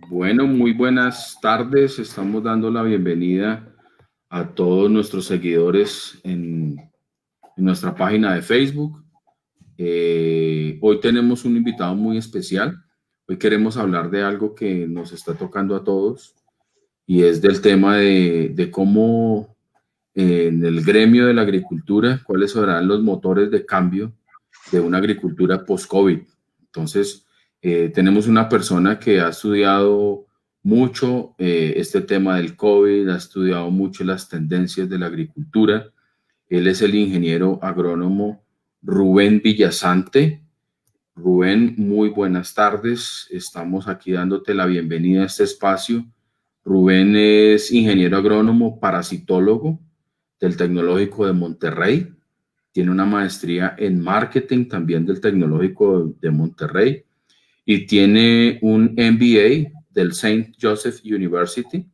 Bueno, muy buenas tardes. Estamos dando la bienvenida a todos nuestros seguidores en nuestra página de Facebook. Hoy tenemos un invitado muy especial. Hoy queremos hablar de algo que nos está tocando a todos y es del tema de cómo en el gremio de la agricultura, cuáles serán los motores de cambio de una agricultura post-COVID. Entonces, tenemos una persona que ha estudiado mucho este tema del COVID, ha estudiado mucho las tendencias de la agricultura. Él es el ingeniero agrónomo Rubén Villasante. Rubén, muy buenas tardes. Estamos aquí dándote la bienvenida a este espacio. Rubén es ingeniero agrónomo parasitólogo del Tecnológico de Monterrey. Tiene una maestría en marketing también del Tecnológico de Monterrey y tiene un MBA del Saint Joseph University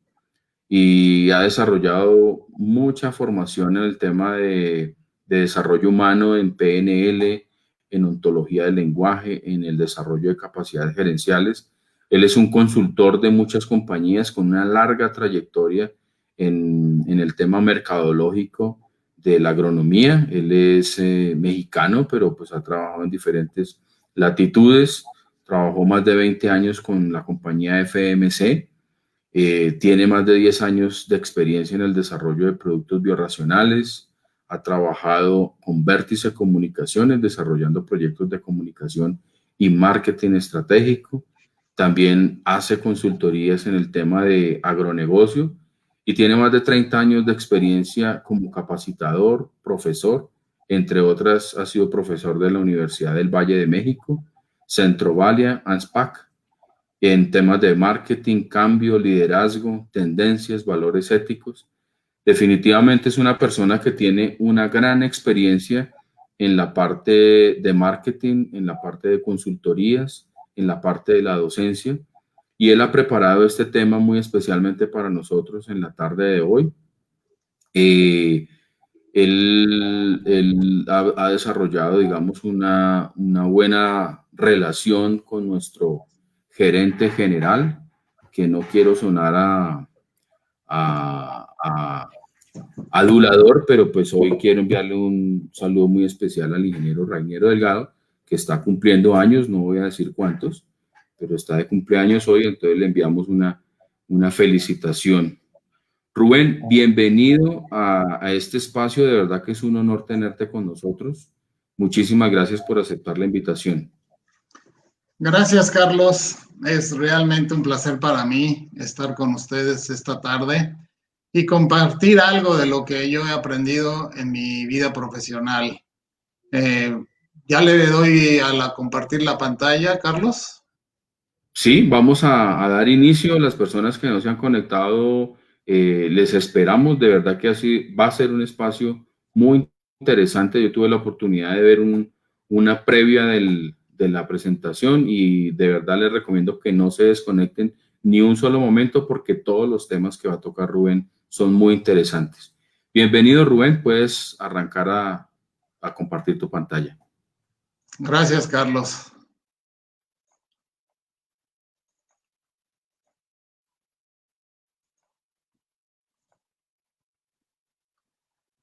y ha desarrollado mucha formación en el tema de desarrollo humano, en PNL, en ontología del lenguaje, en el desarrollo de capacidades gerenciales. Él es un consultor de muchas compañías con una larga trayectoria en el tema mercadológico de la agronomía. Él es mexicano, pero pues ha trabajado en diferentes latitudes. Trabajó más de 20 años con la compañía FMC. Tiene más de 10 años de experiencia en el desarrollo de productos biorracionales. Ha trabajado con Vértice Comunicaciones, desarrollando proyectos de comunicación y marketing estratégico. También hace consultorías en el tema de agronegocio y tiene más de 30 años de experiencia como capacitador, profesor. Entre otras, ha sido profesor de la Universidad del Valle de México, Centrovalia, ANSPAC, en temas de marketing, cambio, liderazgo, tendencias, valores éticos. Definitivamente es una persona que tiene una gran experiencia en la parte de marketing, en la parte de consultorías, en la parte de la docencia, y él ha preparado este tema muy especialmente para nosotros en la tarde de hoy. Él ha desarrollado, digamos, una buena relación con nuestro gerente general, que no quiero sonar a adulador, pero pues hoy quiero enviarle un saludo muy especial al ingeniero Rainiero Delgado, que está cumpliendo años, no voy a decir cuántos, pero está de cumpleaños hoy, entonces le enviamos una felicitación. Rubén, bienvenido a este espacio, de verdad que es un honor tenerte con nosotros. Muchísimas gracias por aceptar la invitación. Gracias, Carlos. Es realmente un placer para mí estar con ustedes esta tarde y compartir algo de lo que yo he aprendido en mi vida profesional. ¿Ya le doy a compartir la pantalla, Carlos? Sí, vamos a dar inicio. Las personas que no se han conectado, les esperamos. De verdad que así va a ser un espacio muy interesante. Yo tuve la oportunidad de ver una previa de la presentación y de verdad les recomiendo que no se desconecten ni un solo momento porque todos los temas que va a tocar Rubén son muy interesantes. Bienvenido, Rubén. Puedes arrancar a compartir tu pantalla. Gracias, Carlos.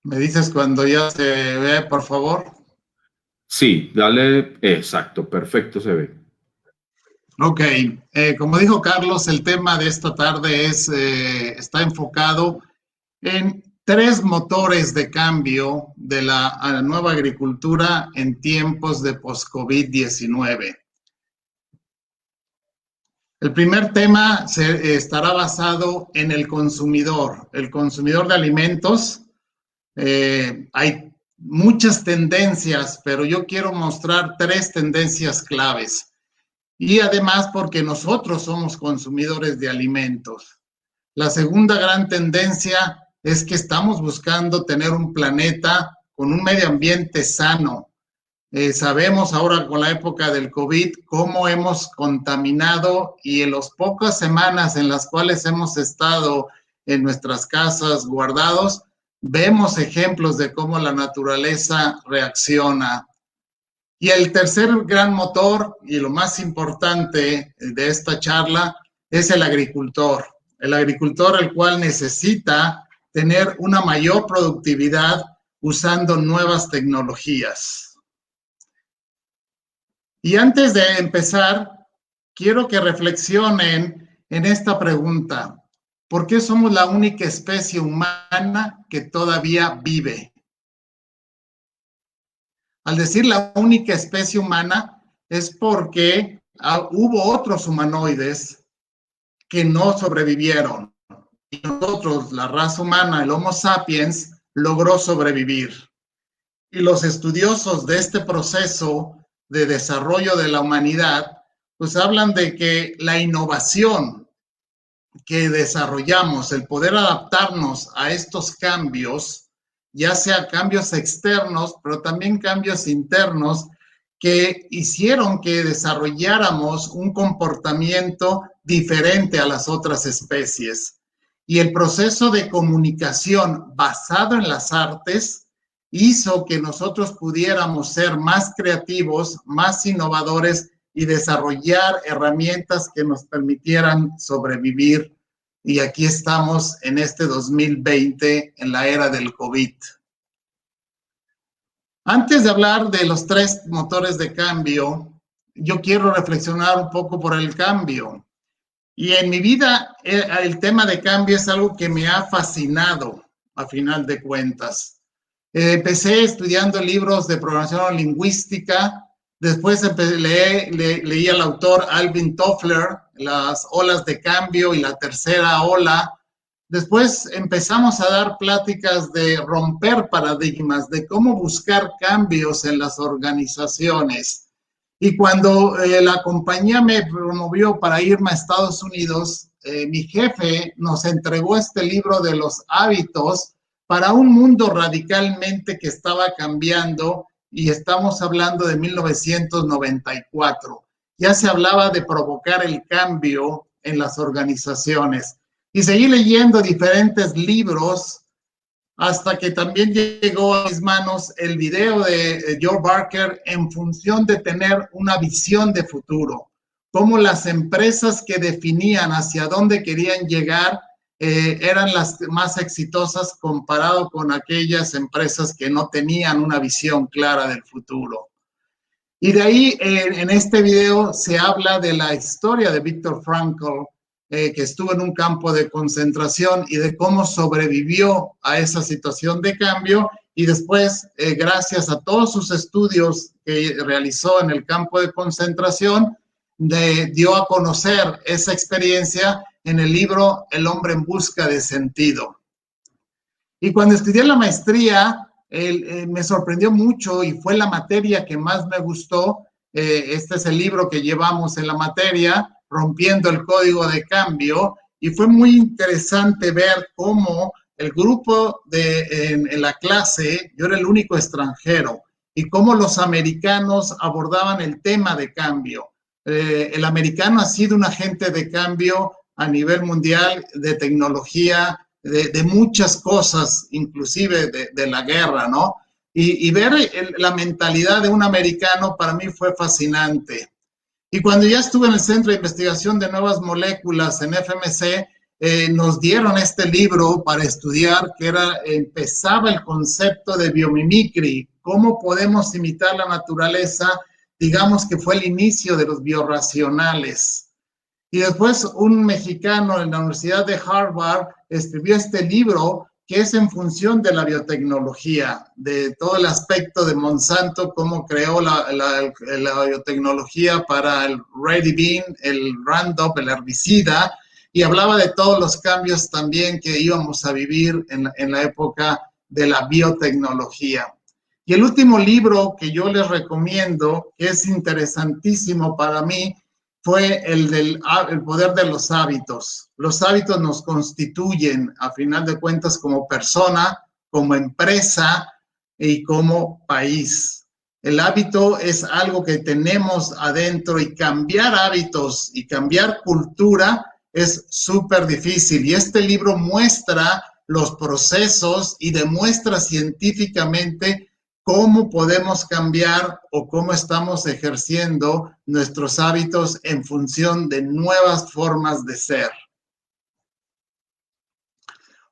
¿Me dices cuando ya se ve, por favor? Sí, dale, exacto, perfecto se ve. Ok, como dijo Carlos, el tema de esta tarde está enfocado en 3 motores de cambio de a la nueva agricultura en tiempos de post-COVID-19. El primer tema estará basado en el consumidor de alimentos. Hay muchas tendencias, pero yo quiero mostrar 3 tendencias claves. Y además porque nosotros somos consumidores de alimentos. La segunda gran tendencia es que estamos buscando tener un planeta con un medio ambiente sano. Sabemos ahora con la época del COVID cómo hemos contaminado y en las pocas semanas en las cuales hemos estado en nuestras casas guardados, vemos ejemplos de cómo la naturaleza reacciona. Y el tercer gran motor y lo más importante de esta charla es el agricultor. El agricultor, el cual necesita tener una mayor productividad usando nuevas tecnologías. Y antes de empezar, quiero que reflexionen en esta pregunta. ¿Por qué somos la única especie humana que todavía vive? Al decir la única especie humana, es porque hubo otros humanoides que no sobrevivieron. Y nosotros, la raza humana, el Homo sapiens, logró sobrevivir. Y los estudiosos de este proceso de desarrollo de la humanidad, pues hablan de que la innovación que desarrollamos, el poder adaptarnos a estos cambios, ya sea cambios externos, pero también cambios internos, que hicieron que desarrolláramos un comportamiento diferente a las otras especies. Y el proceso de comunicación basado en las artes hizo que nosotros pudiéramos ser más creativos, más innovadores y desarrollar herramientas que nos permitieran sobrevivir. Y aquí estamos en este 2020, en la era del COVID. Antes de hablar de los 3 motores de cambio, yo quiero reflexionar un poco por el cambio. Y en mi vida, el tema de cambio es algo que me ha fascinado, a final de cuentas. Empecé estudiando libros de programación lingüística, después leí al autor Alvin Toffler, Las olas de cambio y la tercera ola. Después empezamos a dar pláticas de romper paradigmas, de cómo buscar cambios en las organizaciones. Y cuando la compañía me promovió para irme a Estados Unidos, mi jefe nos entregó este libro de los hábitos para un mundo radicalmente que estaba cambiando, y estamos hablando de 1994. Ya se hablaba de provocar el cambio en las organizaciones. Y seguí leyendo diferentes libros hasta que también llegó a mis manos el video de Joe Barker en función de tener una visión de futuro. Cómo las empresas que definían hacia dónde querían llegar eran las más exitosas comparado con aquellas empresas que no tenían una visión clara del futuro. Y de ahí, en este video, se habla de la historia de Viktor Frankl, que estuvo en un campo de concentración y de cómo sobrevivió a esa situación de cambio, y después, gracias a todos sus estudios que realizó en el campo de concentración, dio a conocer esa experiencia en el libro El hombre en busca de sentido. Y cuando estudié la maestría, me sorprendió mucho y fue la materia que más me gustó. Este es el libro que llevamos en la materia, Rompiendo el Código de Cambio, y fue muy interesante ver cómo el grupo en la clase, yo era el único extranjero, y cómo los americanos abordaban el tema de cambio. El americano ha sido un agente de cambio a nivel mundial, de tecnología, de muchas cosas, inclusive de la guerra, ¿no? Y ver la mentalidad de un americano para mí fue fascinante. Y cuando ya estuve en el Centro de Investigación de Nuevas Moléculas en FMC, nos dieron este libro para estudiar, que empezaba el concepto de biomimicry, cómo podemos imitar la naturaleza. Digamos que fue el inicio de los biorracionales. Y después un mexicano en la Universidad de Harvard escribió este libro que es en función de la biotecnología, de todo el aspecto de Monsanto, cómo creó la biotecnología para el Ready Bean, el Roundup, el herbicida, y hablaba de todos los cambios también que íbamos a vivir en la época de la biotecnología. Y el último libro que yo les recomiendo, que es interesantísimo para mí, fue el poder de los hábitos. Los hábitos nos constituyen, a final de cuentas, como persona, como empresa y como país. El hábito es algo que tenemos adentro, y cambiar hábitos y cambiar cultura es súper difícil. Y este libro muestra los procesos y demuestra científicamente cómo podemos cambiar o cómo estamos ejerciendo nuestros hábitos en función de nuevas formas de ser.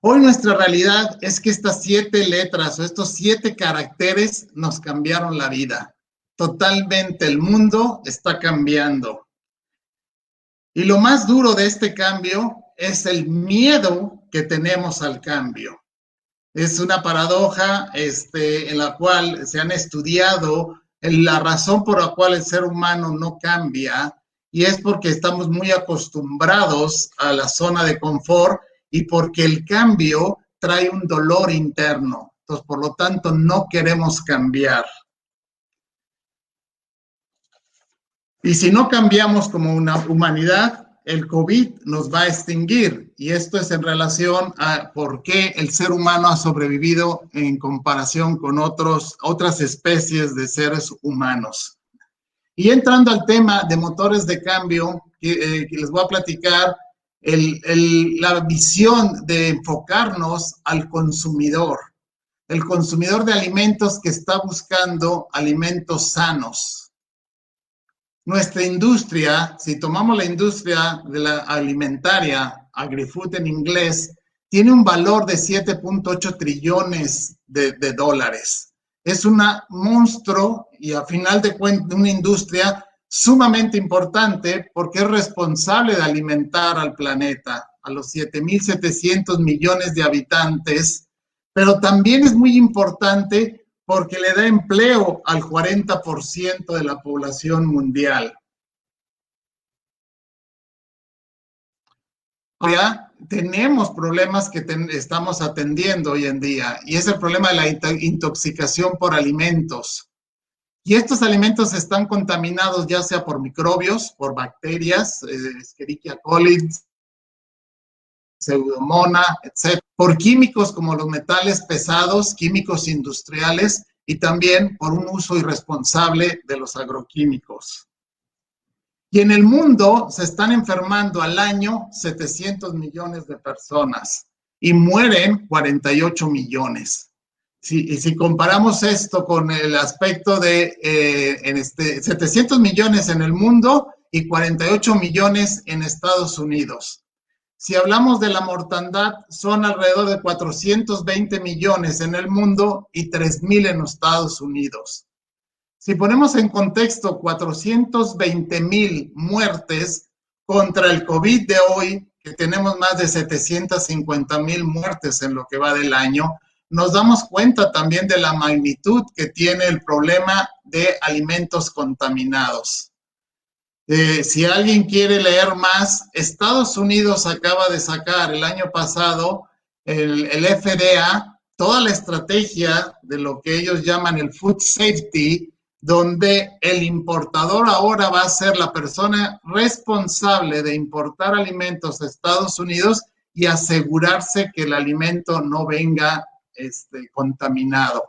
Hoy nuestra realidad es que estas 7 letras o estos 7 caracteres nos cambiaron la vida. Totalmente el mundo está cambiando. Y lo más duro de este cambio es el miedo que tenemos al cambio. Es una paradoja en la cual se han estudiado la razón por la cual el ser humano no cambia, y es porque estamos muy acostumbrados a la zona de confort y porque el cambio trae un dolor interno. Entonces, por lo tanto, no queremos cambiar. Y si no cambiamos como una humanidad, el COVID nos va a extinguir, y esto es en relación a por qué el ser humano ha sobrevivido en comparación con otras especies de seres humanos. Y entrando al tema de motores de cambio, que les voy a platicar la visión de enfocarnos al consumidor, el consumidor de alimentos que está buscando alimentos sanos. Nuestra industria, si tomamos la industria de la alimentaria, agri-food en inglés, tiene un valor de 7.8 trillones de dólares. Es un monstruo y a final de cuentas una industria sumamente importante porque es responsable de alimentar al planeta, a los 7.700 millones de habitantes, pero también es muy importante porque le da empleo al 40% de la población mundial. Ya tenemos problemas que estamos atendiendo hoy en día, y es el problema de la intoxicación por alimentos. Y estos alimentos están contaminados ya sea por microbios, por bacterias, Escherichia coli, Pseudomonas, etc. Por químicos como los metales pesados, químicos industriales, y también por un uso irresponsable de los agroquímicos. Y en el mundo se están enfermando al año 700 millones de personas y mueren 48 millones. Y si comparamos esto con el aspecto de 700 millones en el mundo y 48 millones en Estados Unidos. Si hablamos de la mortandad, son alrededor de 420 millones en el mundo y 3,000 en los Estados Unidos. Si ponemos en contexto 420,000 muertes contra el COVID de hoy, que tenemos más de 750,000 muertes en lo que va del año, nos damos cuenta también de la magnitud que tiene el problema de alimentos contaminados. Si alguien quiere leer más, Estados Unidos acaba de sacar el año pasado el FDA, toda la estrategia de lo que ellos llaman el food safety, donde el importador ahora va a ser la persona responsable de importar alimentos a Estados Unidos y asegurarse que el alimento no venga contaminado.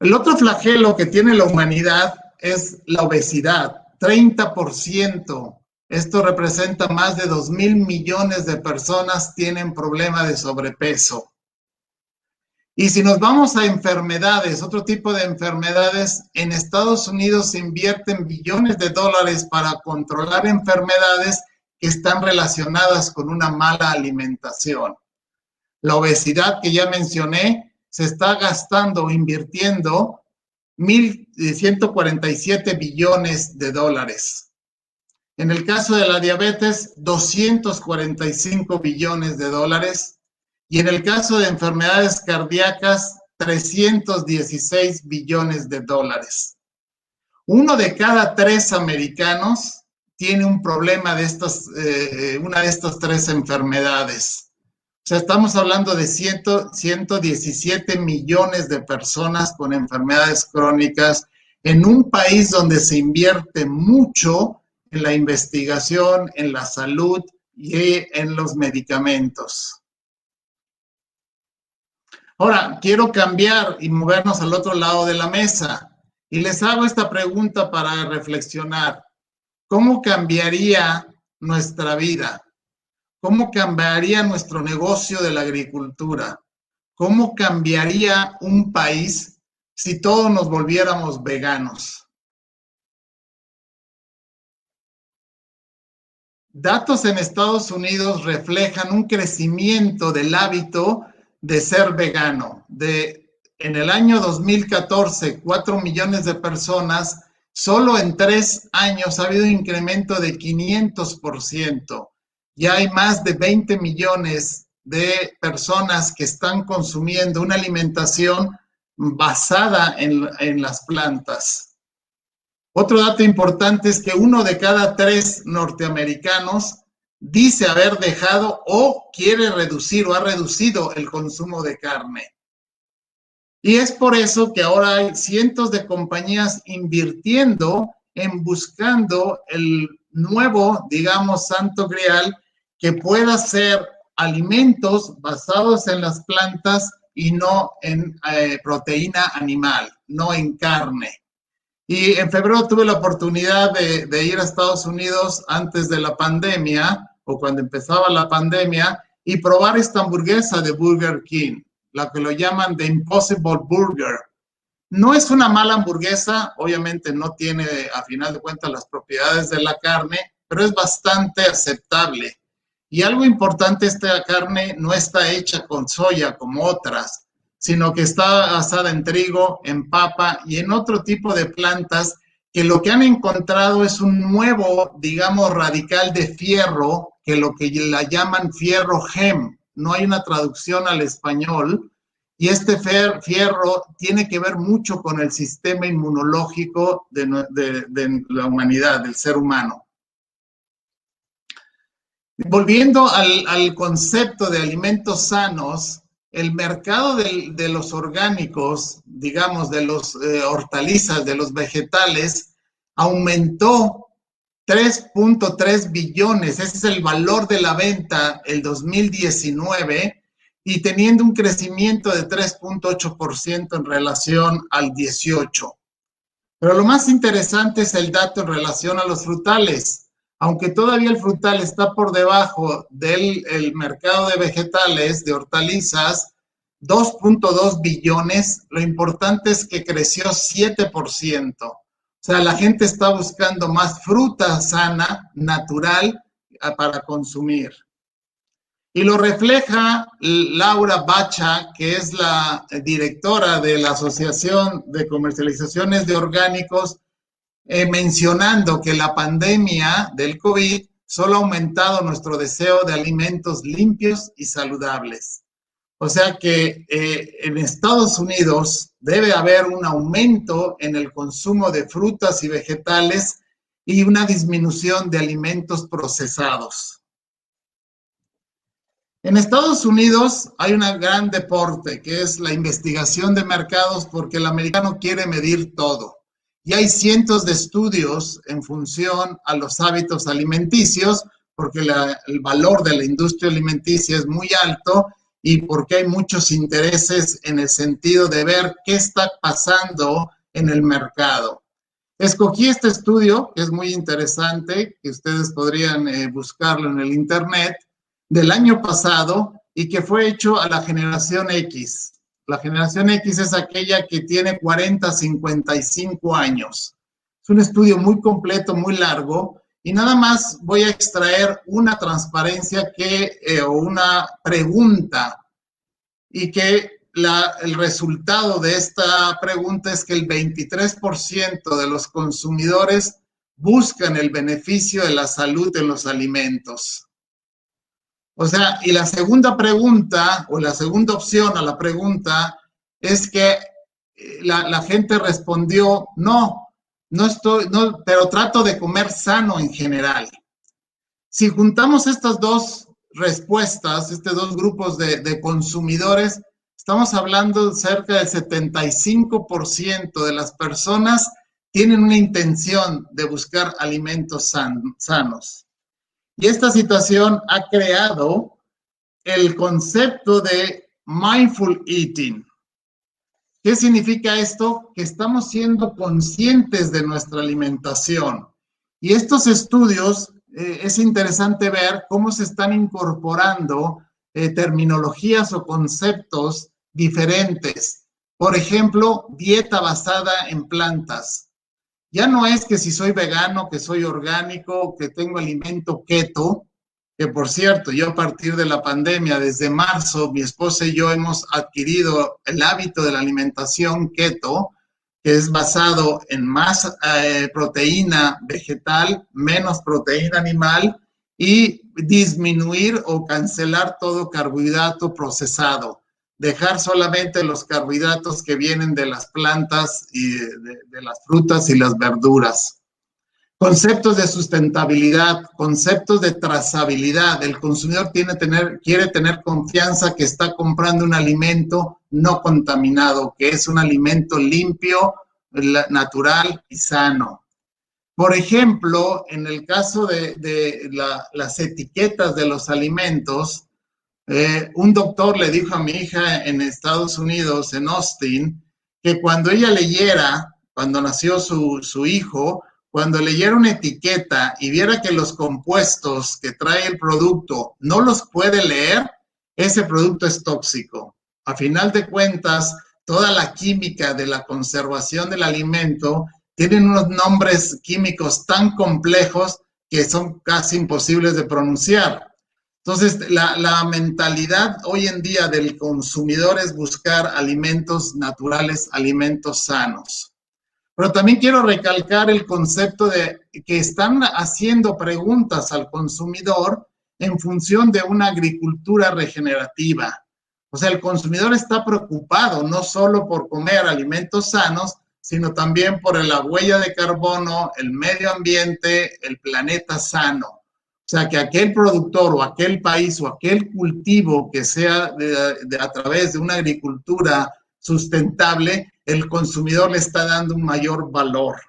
El otro flagelo que tiene la humanidad es la obesidad, 30%. Esto representa más de 2,000 millones de personas tienen problema de sobrepeso. Y si nos vamos a enfermedades, otro tipo de enfermedades, en Estados Unidos se invierten billones de dólares para controlar enfermedades que están relacionadas con una mala alimentación. La obesidad que ya mencioné, se está gastando o invirtiendo 1,147 billones de dólares. En el caso de la diabetes, 245 billones de dólares. Y en el caso de enfermedades cardíacas, 316 billones de dólares. 1 de cada 3 americanos tiene un problema de una de estas 3 enfermedades. O sea, estamos hablando de 117 millones de personas con enfermedades crónicas en un país donde se invierte mucho en la investigación, en la salud y en los medicamentos. Ahora, quiero cambiar y movernos al otro lado de la mesa. Y les hago esta pregunta para reflexionar. ¿Cómo cambiaría nuestra vida? ¿Cómo cambiaría nuestro negocio de la agricultura? ¿cómo cambiaría un país si todos nos volviéramos veganos? Datos en Estados Unidos reflejan un crecimiento del hábito de ser vegano. En el año 2014, 4 millones de personas, solo en 3 años ha habido un incremento de 500%. Ya hay más de 20 millones de personas que están consumiendo una alimentación basada en las plantas. Otro dato importante es que 1 de cada 3 norteamericanos dice haber dejado o quiere reducir o ha reducido el consumo de carne. Y es por eso que ahora hay cientos de compañías invirtiendo en buscando el nuevo, digamos, santo grial que pueda ser alimentos basados en las plantas y no en proteína animal, no en carne. Y en febrero tuve la oportunidad de ir a Estados Unidos antes de la pandemia, o cuando empezaba la pandemia, y probar esta hamburguesa de Burger King, la que lo llaman The Impossible Burger. No es una mala hamburguesa, obviamente no tiene a final de cuentas las propiedades de la carne, pero es bastante aceptable. Y algo importante, esta carne no está hecha con soya como otras, sino que está basada en trigo, en papa y en otro tipo de plantas que lo que han encontrado es un nuevo, digamos, radical de fierro, que lo que la llaman fierro gem. No hay una traducción al español. Y este fierro tiene que ver mucho con el sistema inmunológico de la humanidad, del ser humano. Volviendo al concepto de alimentos sanos, el mercado de los orgánicos, digamos, de los hortalizas, de los vegetales, aumentó 3.3 billones. Ese es el valor de la venta el 2019 y teniendo un crecimiento de 3.8% en relación al 18. Pero lo más interesante es el dato en relación a los frutales. Aunque todavía el frutal está por debajo del mercado de vegetales, de hortalizas, 2.2 billones, lo importante es que creció 7%. O sea, la gente está buscando más fruta sana, natural, para consumir. Y lo refleja Laura Bacha, que es la directora de la Asociación de Comercializaciones de Orgánicos, mencionando que la pandemia del COVID solo ha aumentado nuestro deseo de alimentos limpios y saludables. O sea que en Estados Unidos debe haber un aumento en el consumo de frutas y vegetales y una disminución de alimentos procesados. En Estados Unidos hay un gran deporte que es la investigación de mercados porque el americano quiere medir todo. Y hay cientos de estudios en función a los hábitos alimenticios, porque el valor de la industria alimenticia es muy alto y porque hay muchos intereses en el sentido de ver qué está pasando en el mercado. Escogí este estudio, que es muy interesante, que ustedes podrían buscarlo en el internet, del año pasado y que fue hecho a la generación X. La generación X es aquella que tiene 40 a 55 años. Es un estudio muy completo, muy largo, y nada más voy a extraer una transparencia o una pregunta, y que el resultado de esta pregunta es que el 23% de los consumidores buscan el beneficio de la salud en los alimentos. O sea, y la segunda pregunta, o la segunda opción a la pregunta, es que la gente respondió, no, pero trato de comer sano en general. Si juntamos estas dos respuestas, estos dos grupos de consumidores, estamos hablando de cerca del 75% de las personas tienen una intención de buscar alimentos sanos. Y esta situación ha creado el concepto de mindful eating. ¿Qué significa esto? Que estamos siendo conscientes de nuestra alimentación. Y estos estudios, es interesante ver cómo se están incorporando terminologías o conceptos diferentes. Por ejemplo, dieta basada en plantas. Ya no es que si soy vegano, que soy orgánico, que tengo alimento keto, que por cierto, yo a partir de la pandemia, desde marzo, mi esposa y yo hemos adquirido el hábito de la alimentación keto, que es basado en más proteína vegetal, menos proteína animal y disminuir o cancelar todo carbohidrato procesado. Dejar solamente los carbohidratos que vienen de las plantas y de las frutas y las verduras. Conceptos de sustentabilidad, conceptos de trazabilidad. El consumidor quiere tener confianza que está comprando un alimento no contaminado, que es un alimento limpio, natural y sano. Por ejemplo, en el caso de las etiquetas de los alimentos, un doctor le dijo a mi hija en Estados Unidos, en Austin, que cuando ella leyera, cuando nació su hijo, cuando leyera una etiqueta y viera que los compuestos que trae el producto no los puede leer, ese producto es tóxico. A final de cuentas, toda la química de la conservación del alimento tienen unos nombres químicos tan complejos que son casi imposibles de pronunciar. Entonces, la mentalidad hoy en día del consumidor es buscar alimentos naturales, alimentos sanos. Pero también quiero recalcar el concepto de que están haciendo preguntas al consumidor en función de una agricultura regenerativa. O sea, el consumidor está preocupado no solo por comer alimentos sanos, sino también por la huella de carbono, el medio ambiente, el planeta sano. O sea, que aquel productor o aquel país o aquel cultivo que sea a través de una agricultura sustentable, el consumidor le está dando un mayor valor.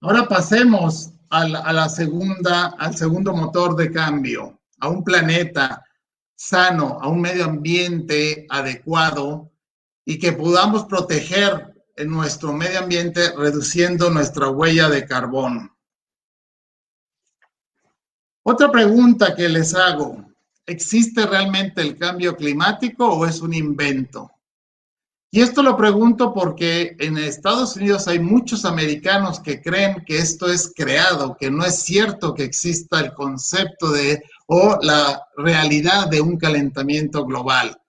Ahora pasemos al segundo motor de cambio, a un planeta sano, a un medio ambiente adecuado y que podamos proteger en nuestro medio ambiente reduciendo nuestra huella de carbono. Otra pregunta que les hago, ¿existe realmente el cambio climático o es un invento? Y esto lo pregunto porque en Estados Unidos hay muchos americanos que creen que esto es creado, que no es cierto que exista el concepto o la realidad de un calentamiento global,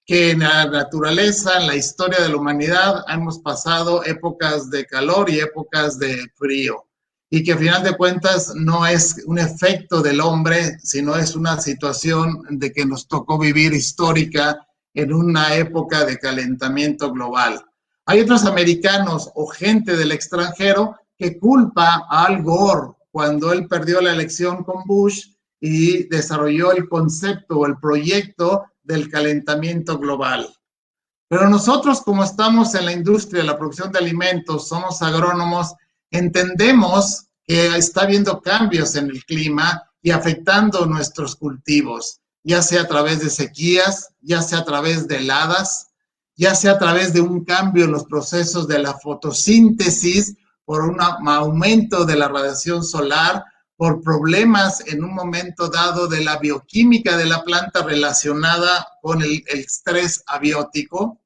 que en la naturaleza, en la historia de la humanidad, hemos pasado épocas de calor y épocas de frío. Y que a final de cuentas no es un efecto del hombre, sino es una situación de que nos tocó vivir histórica en una época de calentamiento global. Hay otros americanos o gente del extranjero que culpa a Al Gore cuando él perdió la elección con Bush y desarrolló el concepto o el proyecto del calentamiento global. Pero nosotros, como estamos en la industria de la producción de alimentos, somos agrónomos, entendemos que está habiendo cambios en el clima y afectando nuestros cultivos, ya sea a través de sequías, ya sea a través de heladas, ya sea a través de un cambio en los procesos de la fotosíntesis, por un aumento de la radiación solar, por problemas en un momento dado de la bioquímica de la planta relacionada con el estrés abiótico,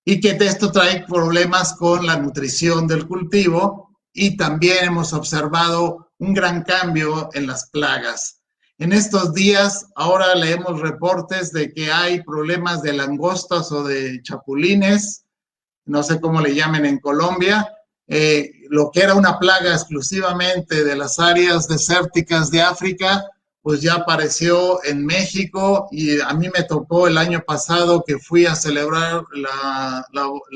y que esto trae problemas con la nutrición del cultivo, y también hemos observado un gran cambio en las plagas. En estos días, ahora leemos reportes de que hay problemas de langostas o de chapulines, no sé cómo le llamen en Colombia, lo que era una plaga exclusivamente de las áreas desérticas de África, pues ya apareció en México, y a mí me tocó el año pasado que fui a celebrar el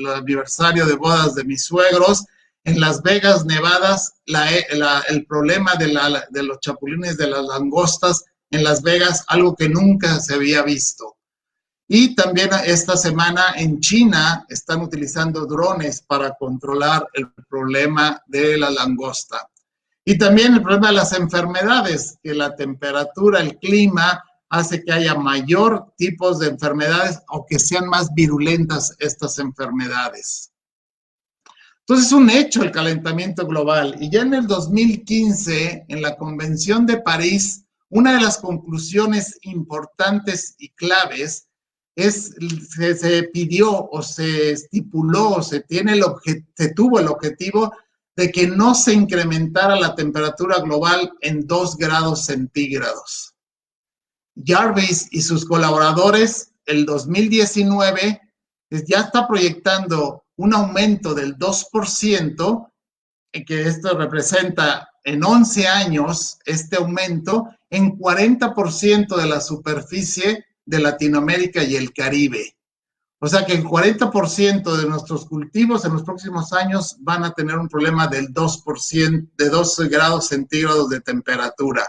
aniversario de bodas de mis suegros en Las Vegas, Nevada. El problema de los chapulines, de las langostas en Las Vegas, algo que nunca se había visto. Y también esta semana en China están utilizando drones para controlar el problema de la langosta. Y también el problema de las enfermedades, que la temperatura, el clima, hace que haya mayor tipos de enfermedades o que sean más virulentas estas enfermedades. Entonces es un hecho el calentamiento global. Y ya en el 2015, en la Convención de París, una de las conclusiones importantes y claves es, se pidió o se estipuló o se tuvo el objetivo de que no se incrementara la temperatura global en 2 grados centígrados. Jarvis y sus colaboradores, el 2019, ya está proyectando un aumento del 2%, que esto representa en 11 años este aumento en 40% de la superficie de Latinoamérica y el Caribe. O sea que el 40% de nuestros cultivos en los próximos años van a tener un problema del 2%, de 2 grados centígrados de temperatura.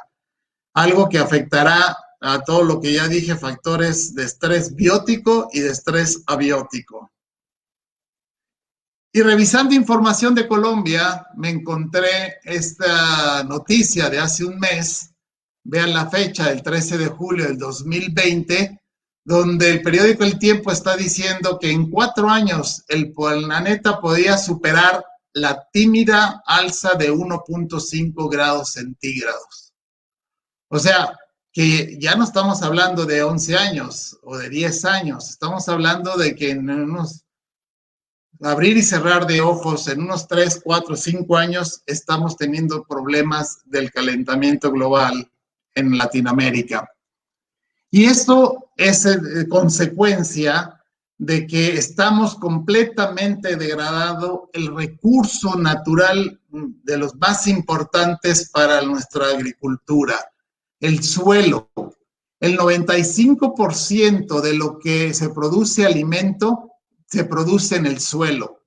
Algo que afectará a todo lo que ya dije, factores de estrés biótico y de estrés abiótico. Y revisando información de Colombia, me encontré esta noticia de hace un mes, vean la fecha, el 13 de julio del 2020, donde el periódico El Tiempo está diciendo que en 4 años el planeta podía superar la tímida alza de 1.5 grados centígrados. O sea, que ya no estamos hablando de 11 años o de 10 años, estamos hablando de que en unos abrir y cerrar de ojos, en unos 3, 4, 5 años estamos teniendo problemas del calentamiento global en Latinoamérica. Y esto es consecuencia de que estamos completamente degradando el recurso natural de los más importantes para nuestra agricultura, el suelo. El 95% de lo que se produce alimento se produce en el suelo.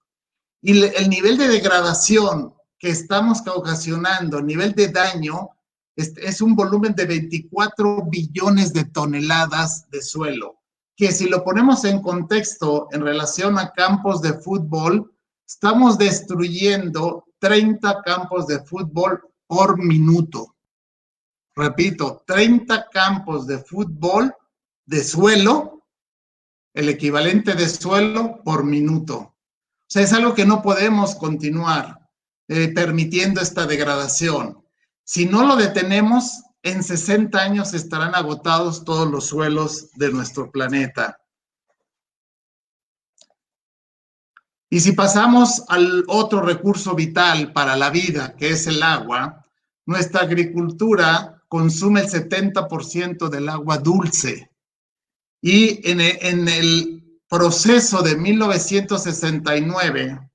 Y el nivel de degradación que estamos ocasionando, el nivel de daño, es un volumen de 24 billones de toneladas de suelo, que si lo ponemos en contexto en relación a campos de fútbol, estamos destruyendo 30 campos de fútbol por minuto. Repito, 30 campos de fútbol de suelo, el equivalente de suelo por minuto. O sea, es algo que no podemos continuar permitiendo esta degradación. Si no lo detenemos, en 60 años estarán agotados todos los suelos de nuestro planeta. Y si pasamos al otro recurso vital para la vida, que es el agua, nuestra agricultura consume el 70% del agua dulce. Y en el proceso de 1969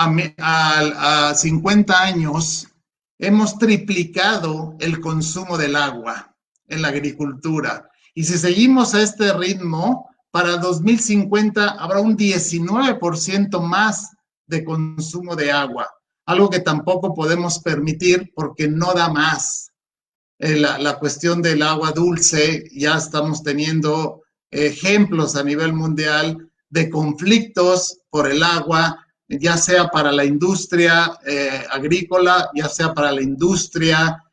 a 50 años, hemos triplicado el consumo del agua en la agricultura. Y si seguimos a este ritmo, para 2050 habrá un 19% más de consumo de agua, algo que tampoco podemos permitir porque no da más. La cuestión del agua dulce, ya estamos teniendo ejemplos a nivel mundial de conflictos por el agua, ya sea para la industria agrícola, ya sea para la industria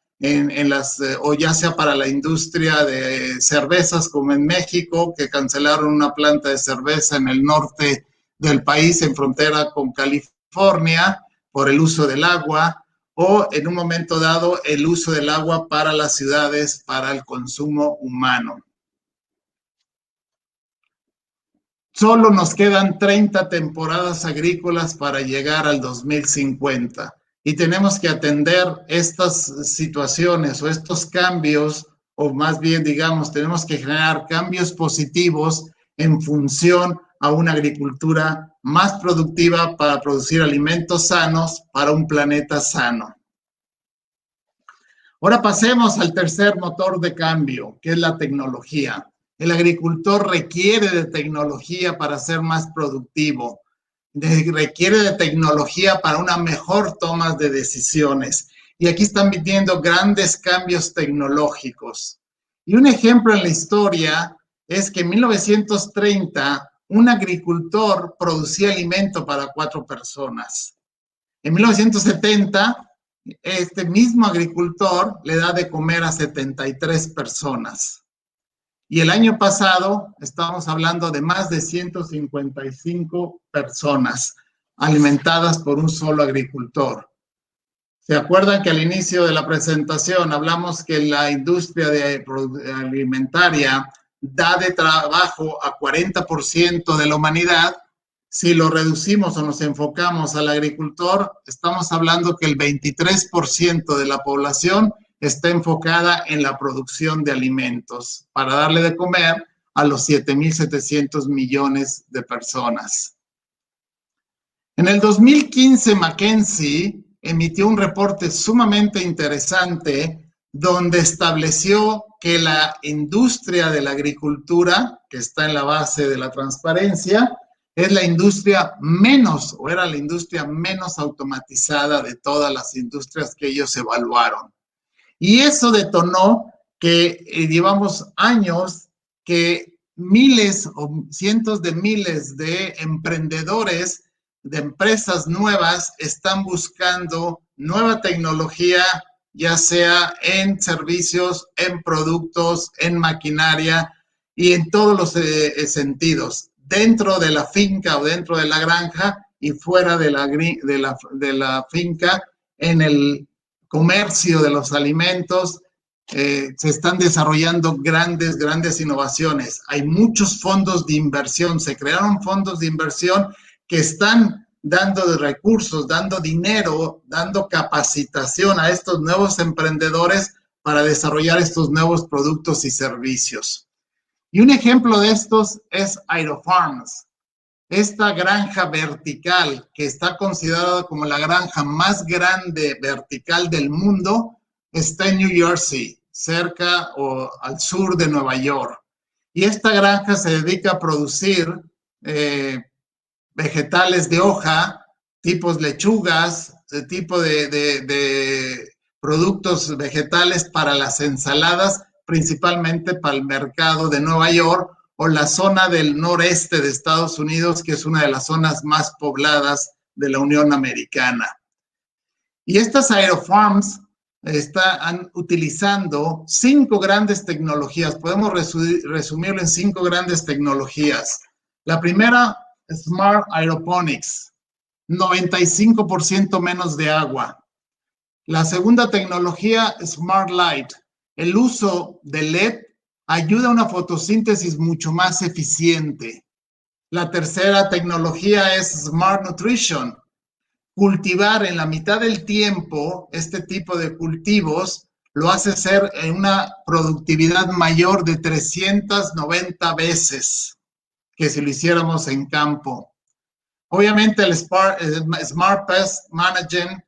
o ya sea para la industria de cervezas, como en México, que cancelaron una planta de cerveza en el norte del país, en frontera con California, por el uso del agua, o en un momento dado el uso del agua para las ciudades, para el consumo humano. Solo nos quedan 30 temporadas agrícolas para llegar al 2050 y tenemos que atender estas situaciones o estos cambios, o más bien digamos, tenemos que generar cambios positivos en función a una agricultura más productiva para producir alimentos sanos para un planeta sano. Ahora pasemos al tercer motor de cambio, que es la tecnología. El agricultor requiere de tecnología para ser más productivo, requiere de tecnología para una mejor toma de decisiones. Y aquí están viendo grandes cambios tecnológicos. Y un ejemplo en la historia es que en 1930 un agricultor producía alimento para 4 personas. En 1970, este mismo agricultor le da de comer a 73 personas. Y el año pasado estamos hablando de más de 155 personas alimentadas por un solo agricultor. ¿Se acuerdan que al inicio de la presentación hablamos que la industria alimentaria da de trabajo a 40% de la humanidad? Si lo reducimos o nos enfocamos al agricultor, estamos hablando que el 23% de la población está enfocada en la producción de alimentos para darle de comer a los 7.700 millones de personas. En el 2015, McKinsey emitió un reporte sumamente interesante donde estableció que la industria de la agricultura, que está en la base de la transparencia, es la industria menos, o era la industria menos automatizada de todas las industrias que ellos evaluaron. Y eso detonó que llevamos años que miles o cientos de miles de emprendedores de empresas nuevas están buscando nueva tecnología, ya sea en servicios, en productos, en maquinaria y en todos los sentidos, dentro de la finca o dentro de la granja y fuera de la finca, en el comercio de los alimentos. Se están desarrollando grandes innovaciones. Hay muchos fondos de inversión, se crearon fondos de inversión que están dando recursos, dando dinero, dando capacitación a estos nuevos emprendedores para desarrollar estos nuevos productos y servicios. Y un ejemplo de estos es AeroFarms, esta granja vertical que está considerada como la granja más grande vertical del mundo, está en New Jersey, cerca o al sur de Nueva York. Y esta granja se dedica a producir vegetales de hoja, tipos lechugas, tipo de productos vegetales para las ensaladas, principalmente para el mercado de Nueva York o la zona del noreste de Estados Unidos, que es una de las zonas más pobladas de la Unión Americana. Y estas AeroFarms están utilizando 5 grandes tecnologías. Podemos resumirlo en 5 grandes tecnologías. La primera, Smart Aeroponics, 95% menos de agua. La segunda tecnología, Smart Light. El uso de LED ayuda a una fotosíntesis mucho más eficiente. La tercera tecnología es Smart Nutrition. Cultivar en la mitad del tiempo este tipo de cultivos lo hace ser en una productividad mayor de 390 veces que si lo hiciéramos en campo. Obviamente el Smart Pest Management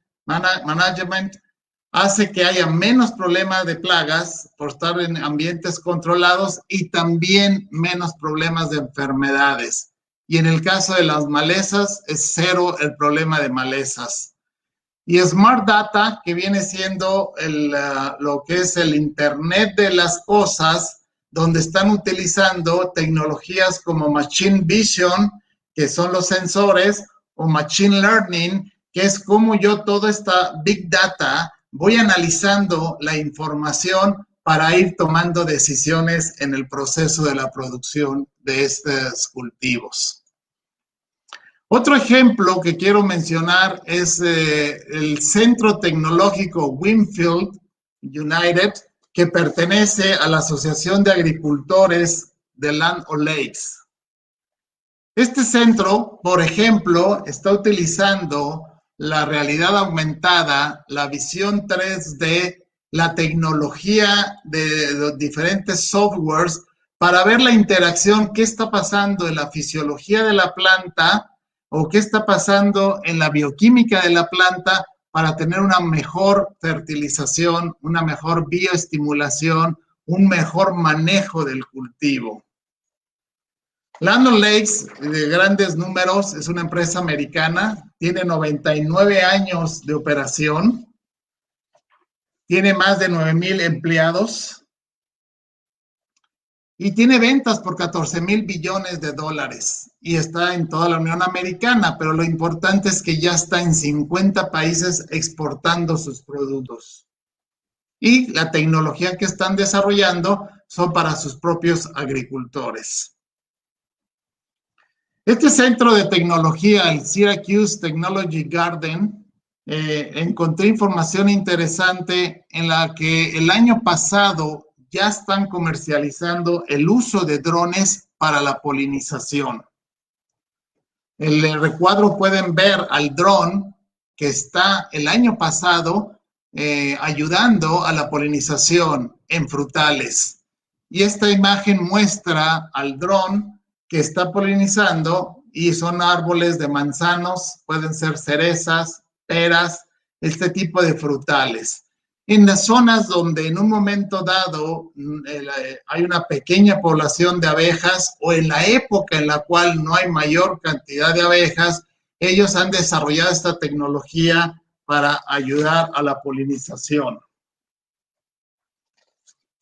hace que haya menos problemas de plagas por estar en ambientes controlados y también menos problemas de enfermedades. Y en el caso de las malezas, es 0 el problema de malezas. Y Smart Data, que viene siendo lo que es el Internet de las cosas, donde están utilizando tecnologías como Machine Vision, que son los sensores, o Machine Learning, que es como yo toda esta Big Data voy analizando la información para ir tomando decisiones en el proceso de la producción de estos cultivos. Otro ejemplo que quiero mencionar es el Centro Tecnológico Winfield United, que pertenece a la Asociación de Agricultores de Land O'Lakes. Este centro, por ejemplo, está utilizando la realidad aumentada, la visión 3D, la tecnología de los diferentes softwares para ver la interacción, qué está pasando en la fisiología de la planta o qué está pasando en la bioquímica de la planta para tener una mejor fertilización, una mejor bioestimulación, un mejor manejo del cultivo. Land O'Lakes, de grandes números, es una empresa americana, tiene 99 años de operación, tiene más de 9,000 empleados y tiene ventas por 14,000 billones de dólares y está en toda la Unión Americana, pero lo importante es que ya está en 50 países exportando sus productos. Y la tecnología que están desarrollando son para sus propios agricultores. Este centro de tecnología, el Syracuse Technology Garden, encontré información interesante en la que el año pasado ya están comercializando el uso de drones para la polinización. En el recuadro pueden ver al dron que está el año pasado ayudando a la polinización en frutales. Y esta imagen muestra al dron que está polinizando y son árboles de manzanos, pueden ser cerezas, peras, este tipo de frutales. En las zonas donde en un momento dado hay una pequeña población de abejas o en la época en la cual no hay mayor cantidad de abejas, ellos han desarrollado esta tecnología para ayudar a la polinización.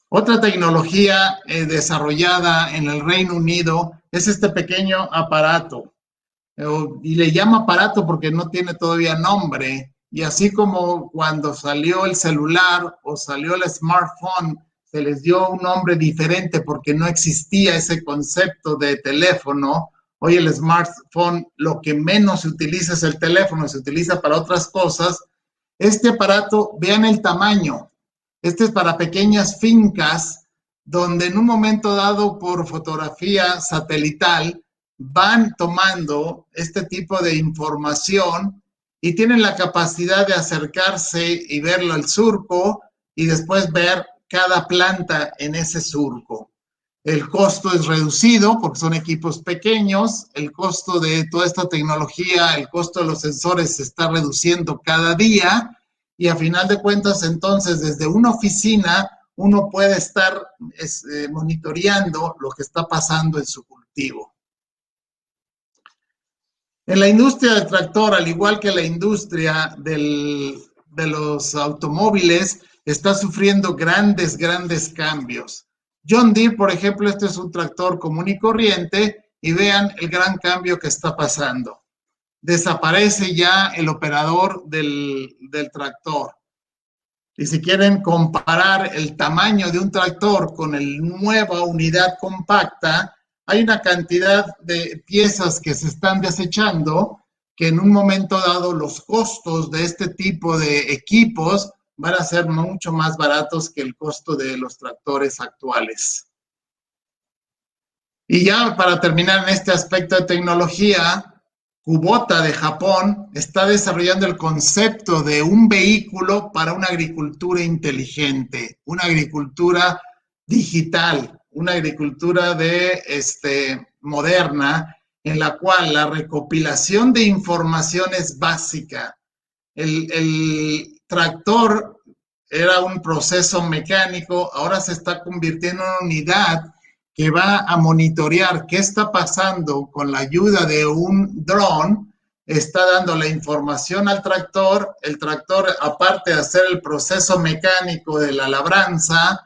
Otra tecnología desarrollada en el Reino Unido es este pequeño aparato. Y le llamo aparato porque no tiene todavía nombre. Y así como cuando salió el celular o salió el smartphone, se les dio un nombre diferente porque no existía ese concepto de teléfono. Hoy el smartphone lo que menos se utiliza es el teléfono, se utiliza para otras cosas. Este aparato, vean el tamaño. Este es para pequeñas fincas donde en un momento dado por fotografía satelital van tomando este tipo de información y tienen la capacidad de acercarse y verlo al surco y después ver cada planta en ese surco. El costo es reducido porque son equipos pequeños, el costo de toda esta tecnología, el costo de los sensores se está reduciendo cada día y a final de cuentas entonces desde una oficina uno puede estar monitoreando lo que está pasando en su cultivo. En la industria del tractor, al igual que la industria de los automóviles, está sufriendo grandes cambios. John Deere, por ejemplo, este es un tractor común y corriente y vean el gran cambio que está pasando. Desaparece ya el operador del tractor. Y si quieren comparar el tamaño de un tractor con la nueva unidad compacta, hay una cantidad de piezas que se están desechando que en un momento dado los costos de este tipo de equipos van a ser mucho más baratos que el costo de los tractores actuales. Y ya para terminar en este aspecto de tecnología, Kubota de Japón está desarrollando el concepto de un vehículo para una agricultura inteligente, una agricultura digital, una agricultura moderna, en la cual la recopilación de información es básica. El tractor era un proceso mecánico, ahora se está convirtiendo en una unidad que va a monitorear qué está pasando con la ayuda de un dron, está dando la información al tractor, el tractor, aparte de hacer el proceso mecánico de la labranza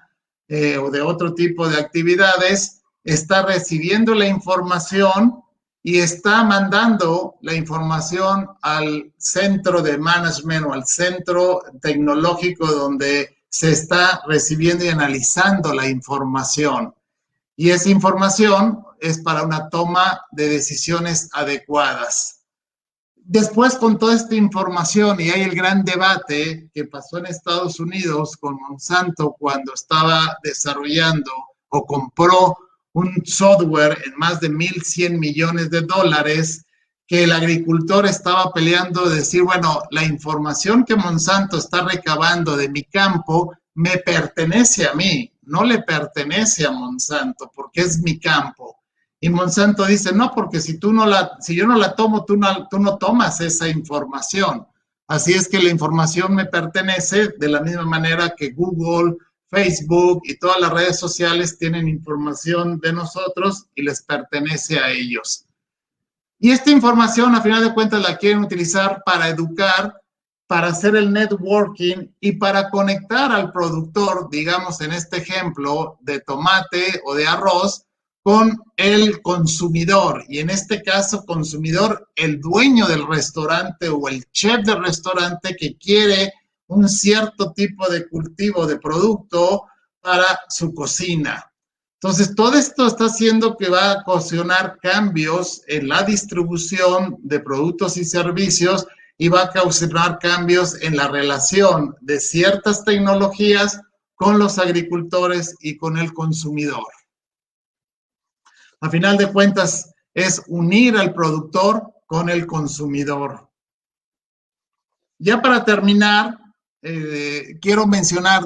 o de otro tipo de actividades, está recibiendo la información y está mandando la información al centro de management o al centro tecnológico donde se está recibiendo y analizando la información. Y esa información es para una toma de decisiones adecuadas. Después, con toda esta información, y hay el gran debate que pasó en Estados Unidos con Monsanto cuando estaba desarrollando o compró un software en más de 1.100 millones de dólares, que el agricultor estaba peleando de decir, bueno, la información que Monsanto está recabando de mi campo me pertenece a mí, no le pertenece a Monsanto, porque es mi campo. Y Monsanto dice, no, porque si yo no la tomo, tú no tomas esa información. Así es que la información me pertenece de la misma manera que Google, Facebook y todas las redes sociales tienen información de nosotros y les pertenece a ellos. Y esta información, a final de cuentas, la quieren utilizar para educar, para hacer el networking y para conectar al productor, digamos en este ejemplo, de tomate o de arroz, con el consumidor. Y en este caso, consumidor, el dueño del restaurante o el chef del restaurante que quiere un cierto tipo de cultivo de producto para su cocina. Entonces, todo esto está haciendo que va a ocasionar cambios en la distribución de productos y servicios y va a causar cambios en la relación de ciertas tecnologías con los agricultores y con el consumidor. A final de cuentas, es unir al productor con el consumidor. Ya para terminar, quiero mencionar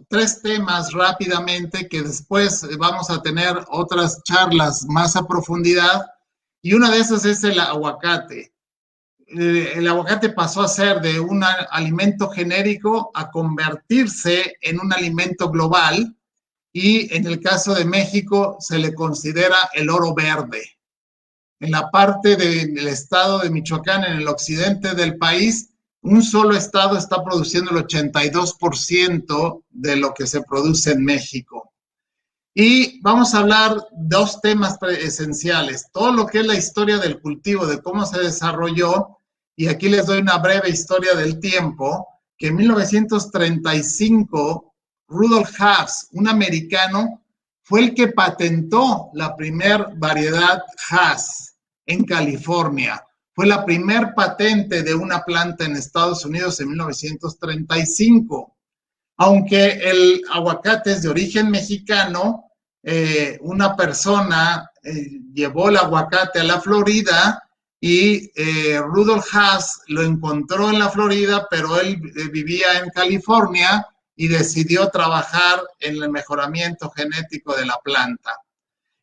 tres temas rápidamente que después vamos a tener otras charlas más a profundidad, y una de esas es el aguacate. El aguacate pasó a ser de un alimento genérico a convertirse en un alimento global, y en el caso de México se le considera el oro verde. En la parte del estado de Michoacán, en el occidente del país, un solo estado está produciendo el 82% de lo que se produce en México. Y vamos a hablar dos temas esenciales: todo lo que es la historia del cultivo, de cómo se desarrolló, y aquí les doy una breve historia del tiempo, que en 1935, Rudolf Haas, un americano, fue el que patentó la primer variedad Hass en California. Fue la primer patente de una planta en Estados Unidos en 1935. Aunque el aguacate es de origen mexicano, una persona llevó el aguacate a la Florida y Rudolf Haas lo encontró en la Florida, pero él vivía en California y decidió trabajar en el mejoramiento genético de la planta.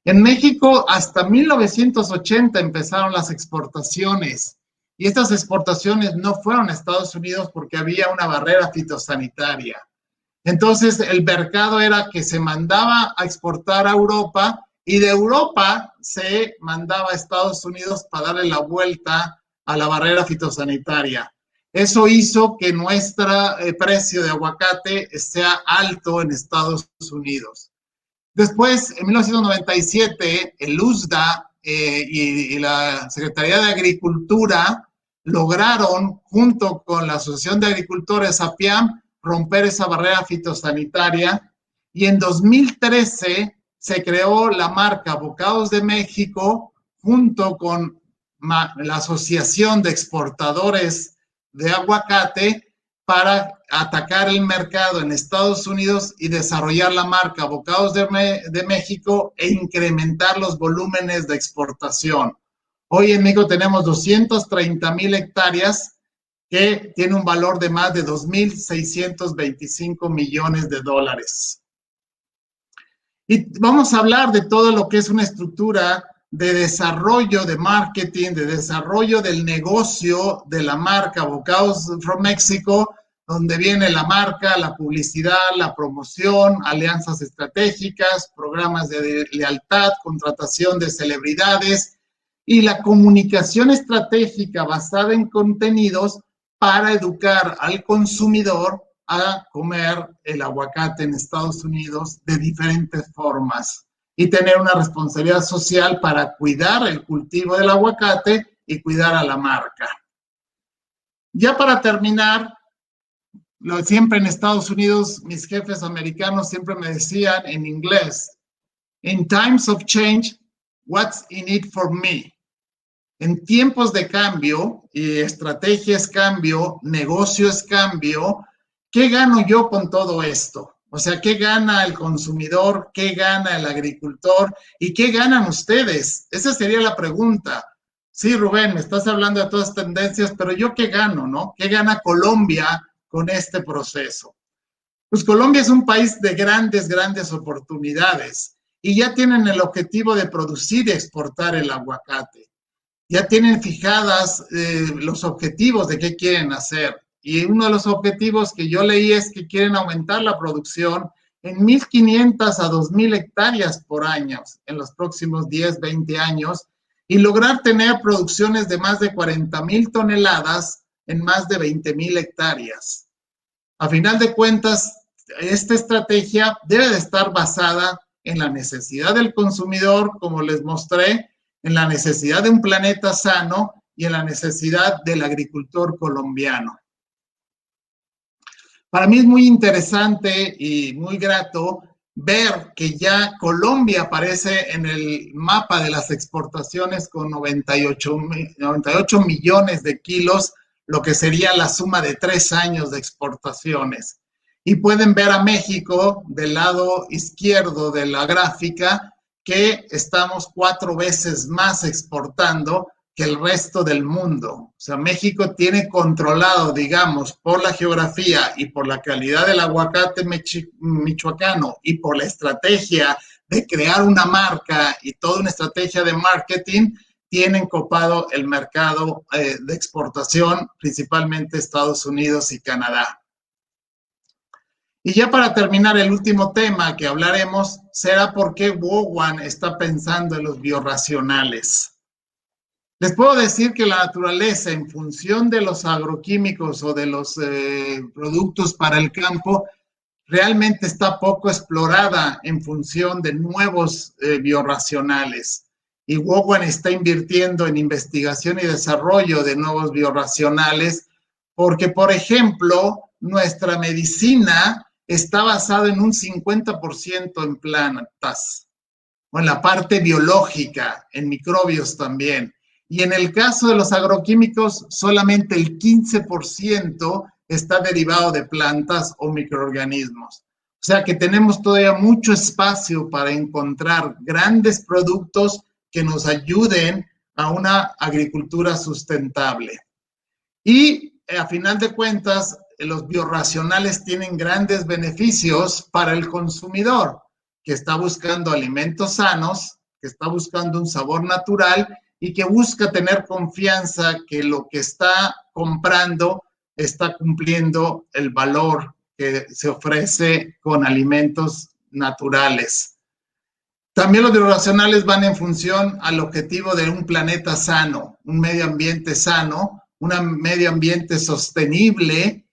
En México, hasta 1980 empezaron las exportaciones, y estas exportaciones no fueron a Estados Unidos porque había una barrera fitosanitaria. Entonces, el mercado era que se mandaba a exportar a Europa, y de Europa se mandaba a Estados Unidos para darle la vuelta a la barrera fitosanitaria. Eso hizo que nuestro precio de aguacate sea alto en Estados Unidos. Después, en 1997, el USDA y la Secretaría de Agricultura lograron, junto con la Asociación de Agricultores, APIAM, romper esa barrera fitosanitaria, y en 2013 se creó la marca Bocados de México junto con la Asociación de Exportadores de Aguacate para atacar el mercado en Estados Unidos y desarrollar la marca Bocados de México e incrementar los volúmenes de exportación. Hoy en México tenemos 230,000 hectáreas que tiene un valor de más de 2.625 millones de dólares. Y vamos a hablar de todo lo que es una estructura de desarrollo de marketing, de desarrollo del negocio de la marca Bocados from Mexico, donde viene la marca, la publicidad, la promoción, alianzas estratégicas, programas de lealtad, contratación de celebridades y la comunicación estratégica basada en contenidos para educar al consumidor a comer el aguacate en Estados Unidos de diferentes formas y tener una responsabilidad social para cuidar el cultivo del aguacate y cuidar a la marca. Ya para terminar, siempre en Estados Unidos, mis jefes americanos siempre me decían en inglés: "In times of change, what's in it for me?" En tiempos de cambio, y estrategia es cambio, negocio es cambio, ¿qué gano yo con todo esto? O sea, ¿qué gana el consumidor? ¿Qué gana el agricultor? ¿Y qué ganan ustedes? Esa sería la pregunta. Sí, Rubén, me estás hablando de todas las tendencias, pero ¿yo qué gano, no? ¿Qué gana Colombia con este proceso? Pues Colombia es un país de grandes oportunidades, y ya tienen el objetivo de producir y exportar el aguacate. Ya tienen fijadas los objetivos de qué quieren hacer. Y uno de los objetivos que yo leí es que quieren aumentar la producción en 1.500 a 2.000 hectáreas por año en los próximos 10, 20 años, y lograr tener producciones de más de 40,000 toneladas en más de 20,000 hectáreas. A final de cuentas, esta estrategia debe de estar basada en la necesidad del consumidor, como les mostré, en la necesidad de un planeta sano y en la necesidad del agricultor colombiano. Para mí es muy interesante y muy grato ver que ya Colombia aparece en el mapa de las exportaciones con 98 millones de kilos, lo que sería la suma de 3 años de exportaciones. Y pueden ver a México del lado izquierdo de la gráfica que estamos 4 veces más exportando que el resto del mundo. O sea, México tiene controlado, digamos, por la geografía y por la calidad del aguacate michoacano y por la estrategia de crear una marca y toda una estrategia de marketing, tienen copado el mercado de exportación, principalmente Estados Unidos y Canadá. Y ya para terminar, el último tema que hablaremos será por qué Wogwan está pensando en los biorracionales. Les puedo decir que la naturaleza, en función de los agroquímicos o de los productos para el campo, realmente está poco explorada en función de nuevos biorracionales. Y Wogwan está invirtiendo en investigación y desarrollo de nuevos biorracionales porque, por ejemplo, nuestra medicina está basada en un 50% en plantas, o en la parte biológica, en microbios también. Y en el caso de los agroquímicos, solamente el 15% está derivado de plantas o microorganismos. O sea que tenemos todavía mucho espacio para encontrar grandes productos que nos ayuden a una agricultura sustentable. Y a final de cuentas, los biorracionales tienen grandes beneficios para el consumidor, que está buscando alimentos sanos, que está buscando un sabor natural y que busca tener confianza que lo que está comprando está cumpliendo el valor que se ofrece con alimentos naturales. También los biorracionales van en función al objetivo de un planeta sano, un medio ambiente sano, un medio ambiente sostenible,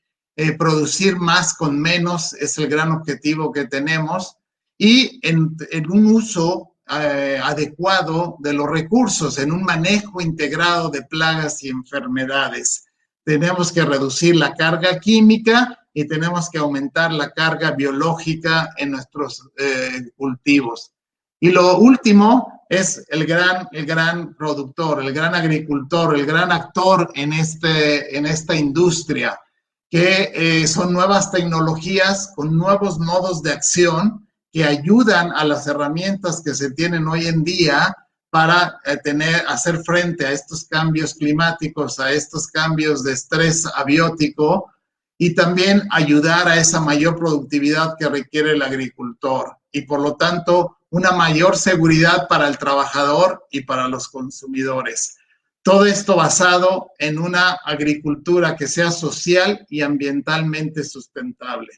producir más con menos es el gran objetivo que tenemos, y en un uso adecuado de los recursos, en un manejo integrado de plagas y enfermedades. Tenemos que reducir la carga química y tenemos que aumentar la carga biológica en nuestros cultivos. Y lo último es el gran productor, el gran agricultor, el gran actor en esta industria, que son nuevas tecnologías con nuevos modos de acción que ayudan a las herramientas que se tienen hoy en día para hacer frente a estos cambios climáticos, a estos cambios de estrés abiótico y también ayudar a esa mayor productividad que requiere el agricultor y por lo tanto una mayor seguridad para el trabajador y para los consumidores. Todo esto basado en una agricultura que sea social y ambientalmente sustentable.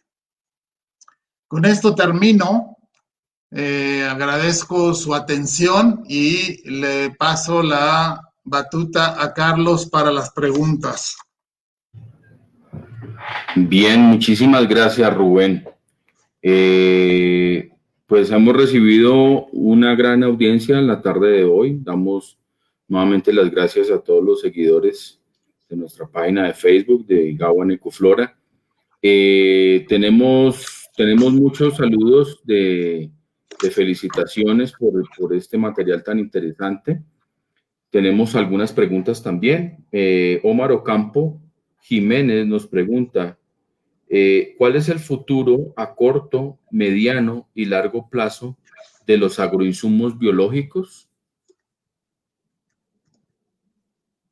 Con esto termino. Agradezco su atención y le paso la batuta a Carlos para las preguntas. Bien, muchísimas gracias, Rubén. Pues hemos recibido una gran audiencia en la tarde de hoy. Damos nuevamente las gracias a todos los seguidores de nuestra página de Facebook de Gawan Ecoflora. Tenemos muchos saludos de felicitaciones por este material tan interesante. Tenemos algunas preguntas también. Omar Ocampo Jiménez nos pregunta, ¿cuál es el futuro a corto, mediano y largo plazo de los agroinsumos biológicos?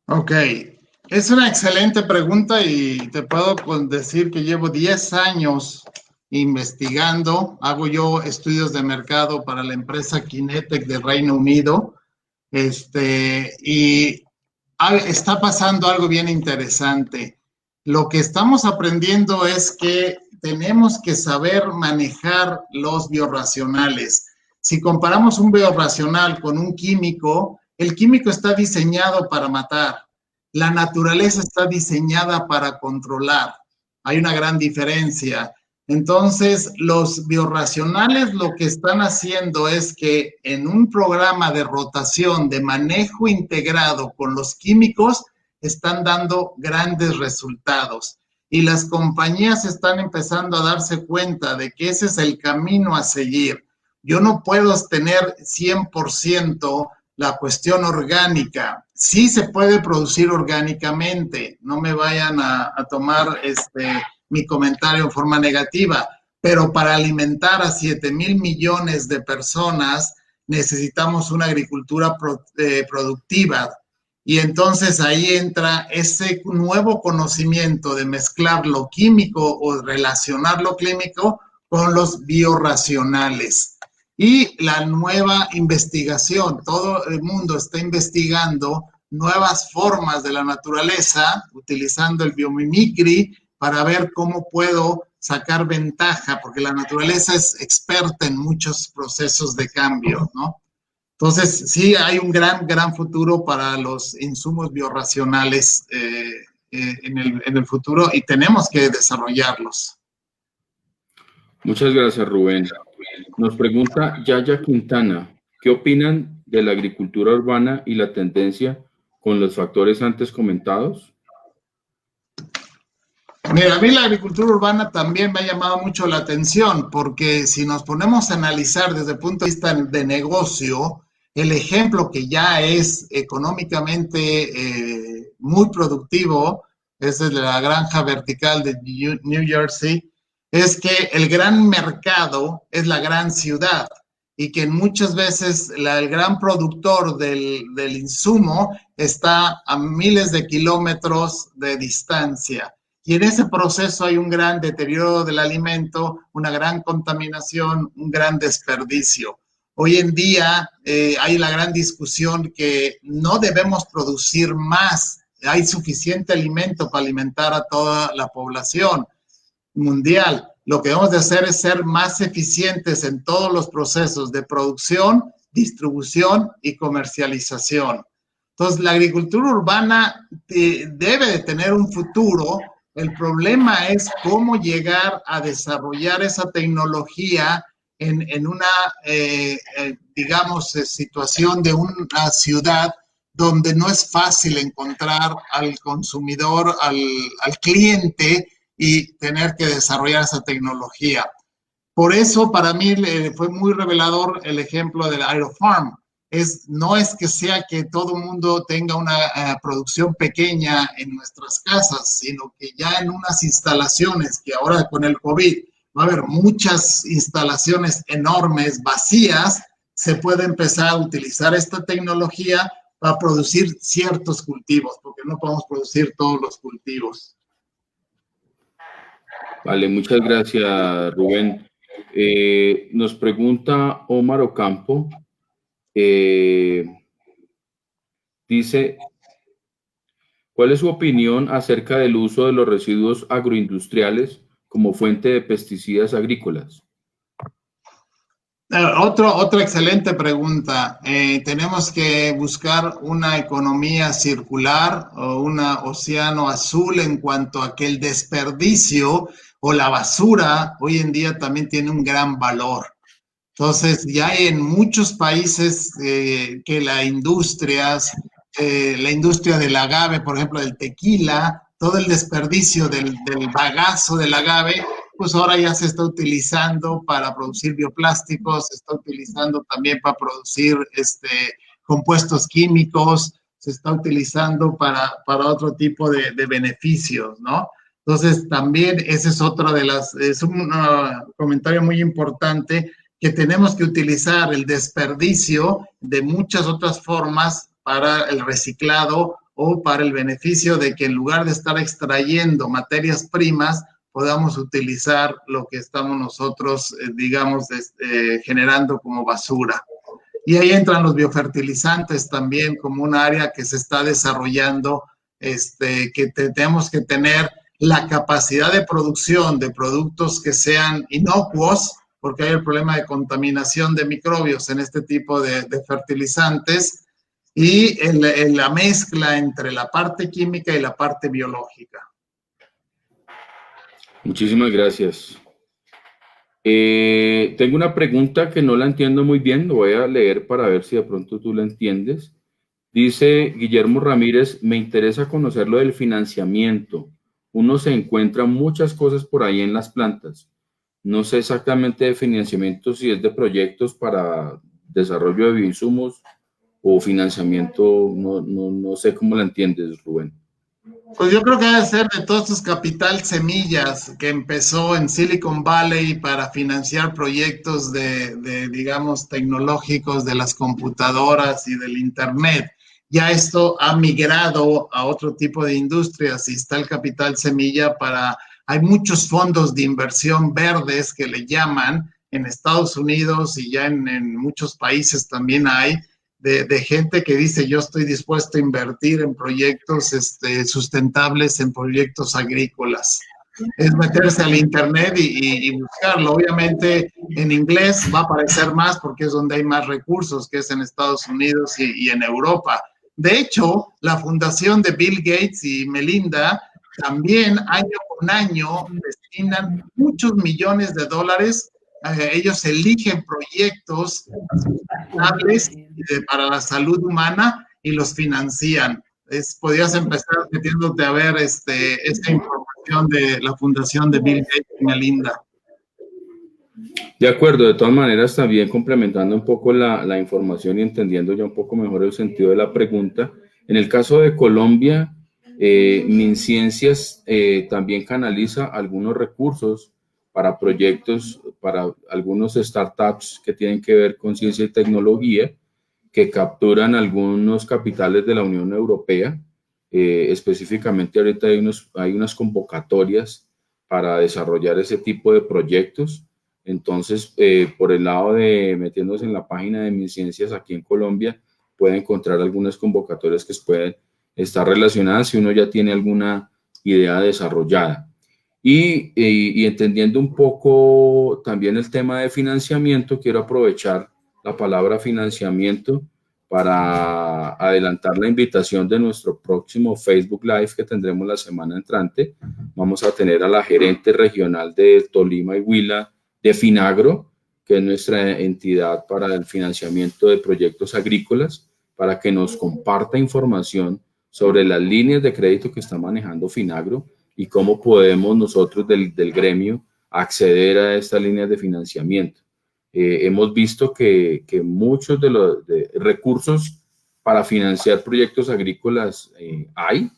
Ok, es una excelente pregunta y te puedo decir que llevo 10 años investigando, hago yo estudios de mercado para la empresa Kinetec del Reino Unido, y está pasando algo bien interesante. Lo que estamos aprendiendo es que tenemos que saber manejar los biorracionales. Si comparamos un biorracional con un químico, el químico está diseñado para matar, la naturaleza está diseñada para controlar. Hay una gran diferencia. Entonces, los biorracionales lo que están haciendo es que en un programa de rotación, de manejo integrado con los químicos, están dando grandes resultados. Y las compañías están empezando a darse cuenta de que ese es el camino a seguir. Yo no puedo tener 100% la cuestión orgánica. sí se puede producir orgánicamente, no me vayan a tomar mi comentario en forma negativa, pero para alimentar a 7,000 millones de personas necesitamos una agricultura productiva. Y entonces ahí entra ese nuevo conocimiento de mezclar lo químico o relacionar lo químico con los biorracionales. Y la nueva investigación, todo el mundo está investigando nuevas formas de la naturaleza, utilizando el biomimicry para ver cómo puedo sacar ventaja, porque la naturaleza es experta en muchos procesos de cambio, ¿no? Entonces, sí hay un gran futuro para los insumos biorracionales en el futuro y tenemos que desarrollarlos. Muchas gracias, Rubén. Nos pregunta Yaya Quintana, ¿qué opinan de la agricultura urbana y la tendencia con los factores antes comentados? Mira, a mí la agricultura urbana también me ha llamado mucho la atención, porque si nos ponemos a analizar desde el punto de vista de negocio, el ejemplo que ya es económicamente muy productivo, es el de la granja vertical de New Jersey, es que el gran mercado es la gran ciudad y que muchas veces el gran productor del insumo está a miles de kilómetros de distancia. Y en ese proceso hay un gran deterioro del alimento, una gran contaminación, un gran desperdicio. Hoy en día hay la gran discusión que no debemos producir más. Hay suficiente alimento para alimentar a toda la población mundial. Lo que debemos de hacer es ser más eficientes en todos los procesos de producción, distribución y comercialización. Entonces, la agricultura urbana debe de tener un futuro. El problema es cómo llegar a desarrollar esa tecnología en una, digamos, situación de una ciudad donde no es fácil encontrar al consumidor, al cliente y tener que desarrollar esa tecnología. Por eso, para mí, fue muy revelador el ejemplo del AeroFarm. No es que sea que todo el mundo tenga una producción pequeña en nuestras casas, sino que ya en unas instalaciones, que ahora con el COVID va a haber muchas instalaciones enormes, vacías, se puede empezar a utilizar esta tecnología para producir ciertos cultivos, porque no podemos producir todos los cultivos. Vale, muchas gracias, Rubén. Nos pregunta Omar Ocampo, dice, ¿cuál es su opinión acerca del uso de los residuos agroindustriales como fuente de pesticidas agrícolas? Otra excelente pregunta. Tenemos que buscar una economía circular o un océano azul en cuanto a que el desperdicio o la basura hoy en día también tiene un gran valor. Entonces, ya hay en muchos países que la industria del agave, por ejemplo, del tequila, todo el desperdicio del bagazo del agave, pues ahora ya se está utilizando para producir bioplásticos, se está utilizando también para producir compuestos químicos, se está utilizando para otro tipo de beneficios, ¿no? Entonces, también ese es otra de es un comentario muy importante, que tenemos que utilizar el desperdicio de muchas otras formas para el reciclado o para el beneficio de que en lugar de estar extrayendo materias primas, podamos utilizar lo que estamos nosotros, digamos, generando como basura. Y ahí entran los biofertilizantes también como un área que se está desarrollando, que tenemos que tener la capacidad de producción de productos que sean inocuos, porque hay el problema de contaminación de microbios en este tipo de fertilizantes, y la mezcla entre la parte química y la parte biológica. Muchísimas gracias. Tengo una pregunta que no la entiendo muy bien, lo voy a leer para ver si de pronto tú la entiendes. Dice Guillermo Ramírez, me interesa conocer lo del financiamiento. Uno se encuentra muchas cosas por ahí en las plantas. No sé exactamente de financiamiento, si es de proyectos para desarrollo de bioinsumos o financiamiento, no sé cómo la entiendes, Rubén. Pues yo creo que debe ser de todos estos capital semillas que empezó en Silicon Valley para financiar proyectos digamos, tecnológicos de las computadoras y del Internet. Ya esto ha migrado a otro tipo de industrias y está el capital semilla hay muchos fondos de inversión verdes que le llaman en Estados Unidos y ya en muchos países también hay de gente que dice yo estoy dispuesto a invertir en proyectos sustentables, en proyectos agrícolas. Es meterse al internet y buscarlo. Obviamente en inglés va a aparecer más porque es donde hay más recursos, que es en Estados Unidos y en Europa. De hecho, la fundación de Bill Gates y Melinda también año con año destinan muchos millones de dólares. Ellos eligen proyectos sustentables para la salud humana y los financian. Podrías empezar metiéndote a ver esta información de la fundación de Bill Gates y Melinda. De acuerdo, de todas maneras, también complementando un poco la información y entendiendo ya un poco mejor el sentido de la pregunta. En el caso de Colombia, MinCiencias también canaliza algunos recursos para proyectos, para algunos startups que tienen que ver con ciencia y tecnología, que capturan algunos capitales de la Unión Europea. Específicamente ahorita hay unas convocatorias para desarrollar ese tipo de proyectos. Entonces, por el lado de metiéndose en la página de MinCiencias aquí en Colombia, puede encontrar algunas convocatorias que pueden estar relacionadas si uno ya tiene alguna idea desarrollada. Y entendiendo un poco también el tema de financiamiento, quiero aprovechar la palabra financiamiento para adelantar la invitación de nuestro próximo Facebook Live que tendremos la semana entrante. Vamos a tener a la gerente regional de Tolima y Huila de Finagro, que es nuestra entidad para el financiamiento de proyectos agrícolas, para que nos comparta información sobre las líneas de crédito que está manejando Finagro y cómo podemos nosotros del gremio acceder a estas líneas de financiamiento. Hemos visto que muchos de los recursos para financiar proyectos agrícolas hay,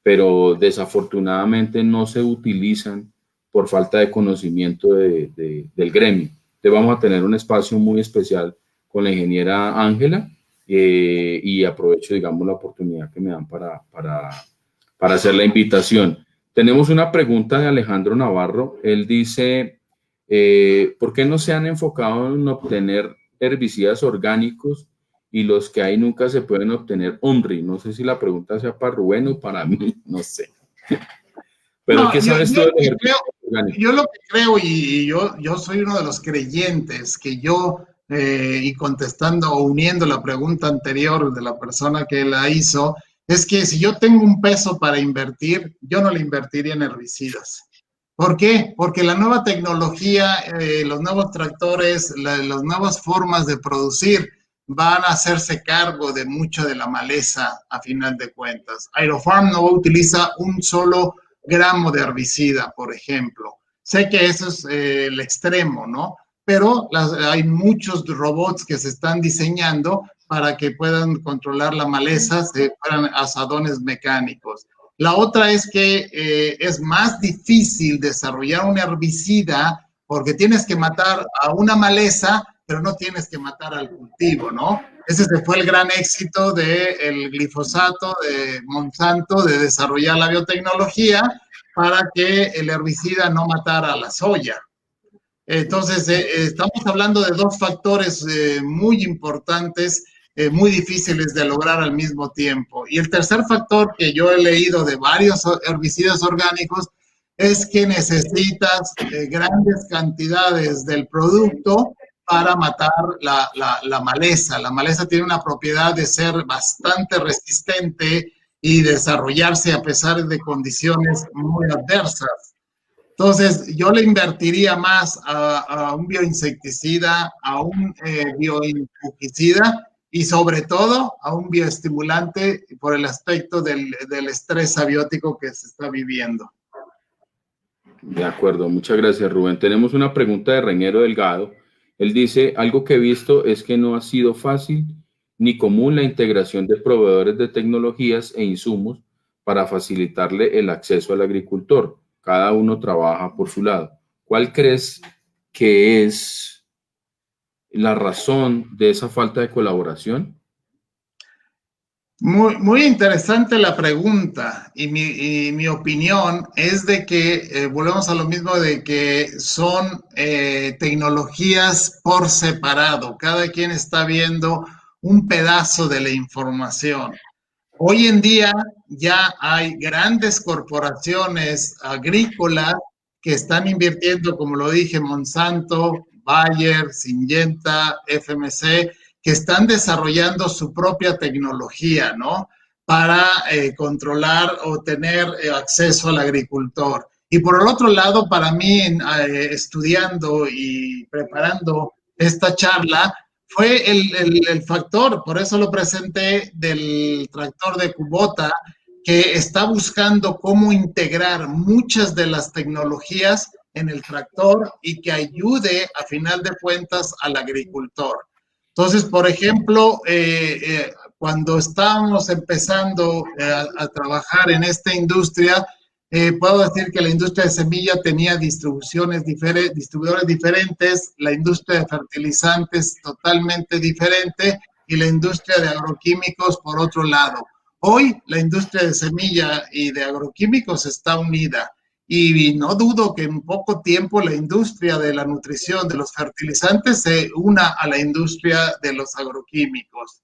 pero desafortunadamente no se utilizan por falta de conocimiento del gremio. Entonces vamos a tener un espacio muy especial con la ingeniera Ángela y aprovecho, digamos, la oportunidad que me dan para hacer la invitación. Tenemos una pregunta de Alejandro Navarro. Él dice, ¿por qué no se han enfocado en obtener herbicidas orgánicos y los que hay nunca se pueden obtener OMRI? No sé si la pregunta sea para Rubén o para mí, no sé. Pero, ¿qué sabes tú de los herbicidas orgánicos? Yo lo que creo, y yo soy uno de los creyentes, que y contestando o uniendo la pregunta anterior de la persona que la hizo, es que si yo tengo un peso para invertir, yo no le invertiría en herbicidas. ¿Por qué? Porque la nueva tecnología, los nuevos tractores, las nuevas formas de producir van a hacerse cargo de mucho de la maleza a final de cuentas. Aerofarm no utiliza un solo gramo de herbicida, por ejemplo. Sé que eso es el extremo, ¿no? Pero hay muchos robots que se están diseñando para que puedan controlar la maleza, fueran asadones mecánicos. La otra es que es más difícil desarrollar un herbicida porque tienes que matar a una maleza, pero no tienes que matar al cultivo, ¿no? Ese fue el gran éxito del glifosato de Monsanto, de desarrollar la biotecnología para que el herbicida no matara a la soya. Entonces, estamos hablando de dos factores muy importantes, muy difíciles de lograr al mismo tiempo. Y el tercer factor que yo he leído de varios herbicidas orgánicos es que necesitas grandes cantidades del producto para matar la maleza. La maleza tiene una propiedad de ser bastante resistente y desarrollarse a pesar de condiciones muy adversas. Entonces, yo le invertiría más a un bioinsecticida, a un bioinfugicida y sobre todo a un bioestimulante por el aspecto del estrés abiótico que se está viviendo. De acuerdo, muchas gracias, Rubén. Tenemos una pregunta de Reñero Delgado. Él dice, algo que he visto es que no ha sido fácil ni común la integración de proveedores de tecnologías e insumos para facilitarle el acceso al agricultor. Cada uno trabaja por su lado. ¿Cuál crees que es la razón de esa falta de colaboración? Muy interesante la pregunta y mi opinión es de que volvemos a lo mismo de que son tecnologías por separado. Cada quien está viendo un pedazo de la información. Hoy en día ya hay grandes corporaciones agrícolas que están invirtiendo, como lo dije, Monsanto, Bayer, Syngenta, FMC, que están desarrollando su propia tecnología, ¿no? Para controlar o tener acceso al agricultor. Y por el otro lado, para mí, estudiando y preparando esta charla, fue el factor, por eso lo presenté, del tractor de Kubota, que está buscando cómo integrar muchas de las tecnologías en el tractor y que ayude, a final de cuentas, al agricultor. Entonces, por ejemplo, cuando estábamos empezando a trabajar en esta industria, puedo decir que la industria de semilla tenía distribuidores diferentes, la industria de fertilizantes totalmente diferente y la industria de agroquímicos por otro lado. Hoy la industria de semilla y de agroquímicos está unida y no dudo que en poco tiempo la industria de la nutrición, de los fertilizantes, se una a la industria de los agroquímicos.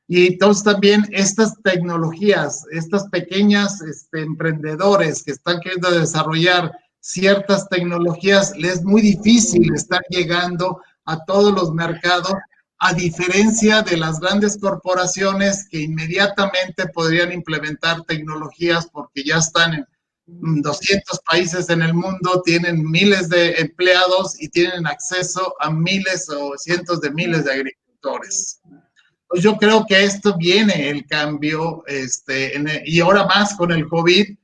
Y entonces también estas tecnologías, estas pequeñas emprendedores que están queriendo desarrollar ciertas tecnologías, les es muy difícil estar llegando a todos los mercados, a diferencia de las grandes corporaciones que inmediatamente podrían implementar tecnologías porque ya están en 200 países en el mundo, tienen miles de empleados y tienen acceso a miles o cientos de miles de agricultores. Pues yo creo que esto viene el cambio, y ahora más con el COVID,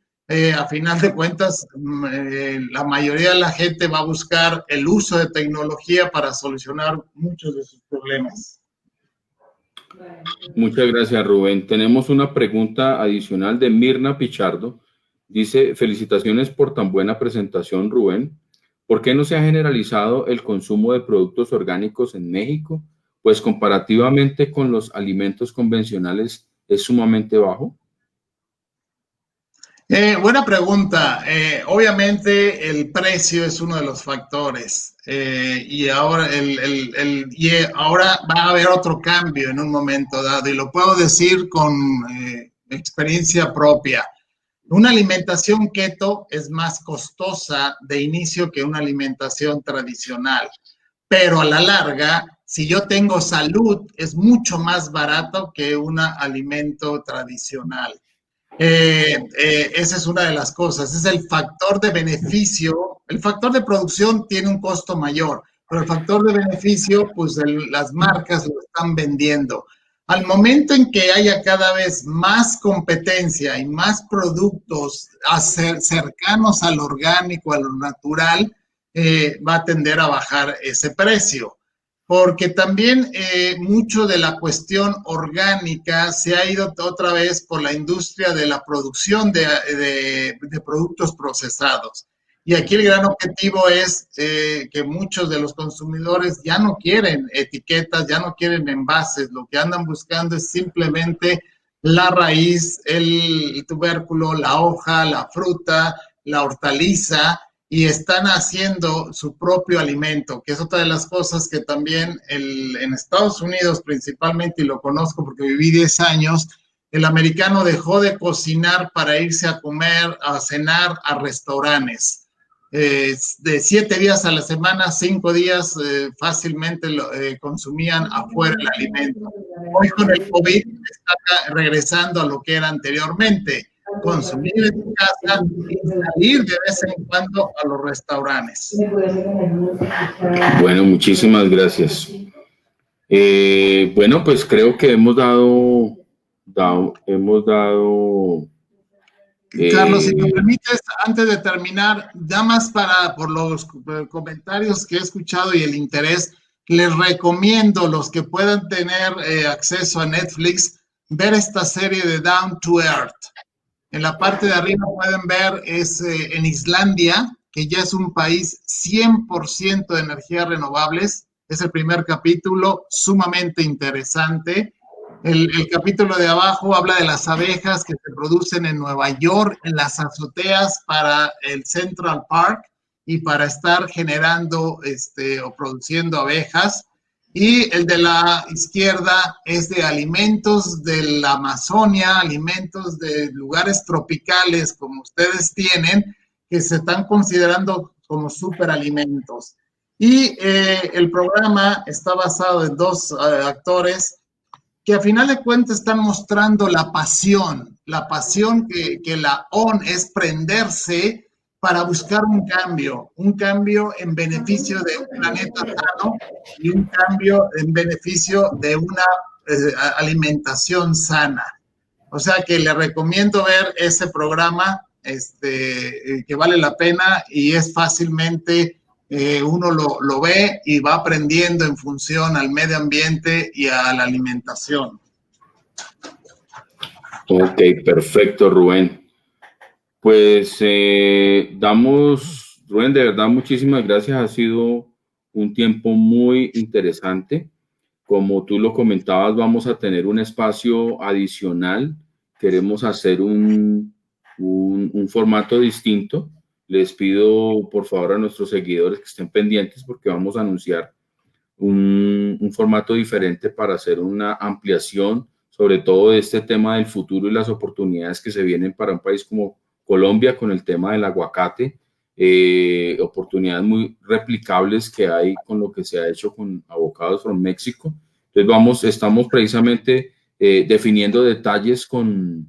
a final de cuentas, la mayoría de la gente va a buscar el uso de tecnología para solucionar muchos de sus problemas. Muchas gracias, Rubén. Tenemos una pregunta adicional de Mirna Pichardo. Dice, felicitaciones por tan buena presentación, Rubén. ¿Por qué no se ha generalizado el consumo de productos orgánicos en México? Pues comparativamente con los alimentos convencionales es sumamente bajo. Buena pregunta. Obviamente el precio es uno de los factores y ahora, ahora va a haber otro cambio en un momento dado y lo puedo decir con experiencia propia. Una alimentación keto es más costosa de inicio que una alimentación tradicional, pero a la larga, si yo tengo salud, es mucho más barato que un alimento tradicional. Esa es una de las cosas, es el factor de beneficio. El factor de producción tiene un costo mayor, pero el factor de beneficio, pues las marcas lo están vendiendo. Al momento en que haya cada vez más competencia y más productos cercanos al orgánico, a lo natural, va a tender a bajar ese precio. Porque también mucho de la cuestión orgánica se ha ido otra vez por la industria de la producción de productos procesados. Y aquí el gran objetivo es que muchos de los consumidores ya no quieren etiquetas, ya no quieren envases, lo que andan buscando es simplemente la raíz, el tubérculo, la hoja, la fruta, la hortaliza, y están haciendo su propio alimento, que es otra de las cosas que también en Estados Unidos principalmente, y lo conozco porque viví 10 años, el americano dejó de cocinar para irse a comer, a cenar a restaurantes. De 7 días a la semana, 5 días fácilmente consumían afuera el alimento. Hoy con el COVID está regresando a lo que era anteriormente, consumir en tu casa y salir de vez en cuando a los restaurantes. Bueno, muchísimas gracias. Bueno, pues creo que hemos dado Carlos, si me permites, antes de terminar, nada más por los comentarios que he escuchado y el interés, les recomiendo, los que puedan tener acceso a Netflix, ver esta serie de Down to Earth. En la parte de arriba pueden ver, es en Islandia, que ya es un país 100% de energías renovables. Es el primer capítulo, sumamente interesante. El capítulo de abajo habla de las abejas que se producen en Nueva York, en las azoteas para el Central Park y para estar generando o produciendo abejas. Y el de la izquierda es de alimentos de la Amazonia, alimentos de lugares tropicales como ustedes tienen, que se están considerando como superalimentos. Y el programa está basado en dos actores que a final de cuentas están mostrando la pasión que la ON es prenderse para buscar un cambio en beneficio de un planeta sano y un cambio en beneficio de una alimentación sana. O sea que le recomiendo ver ese programa, que vale la pena y es fácilmente, uno lo ve y va aprendiendo en función al medio ambiente y a la alimentación. Ok, perfecto, Rubén. Pues Rubén, de verdad, muchísimas gracias. Ha sido un tiempo muy interesante. Como tú lo comentabas, vamos a tener un espacio adicional. Queremos hacer un formato distinto. Les pido, por favor, a nuestros seguidores que estén pendientes porque vamos a anunciar un formato diferente para hacer una ampliación, sobre todo de este tema del futuro y las oportunidades que se vienen para un país como Colombia con el tema del aguacate, oportunidades muy replicables que hay con lo que se ha hecho con Avocados from México. Entonces estamos precisamente definiendo detalles con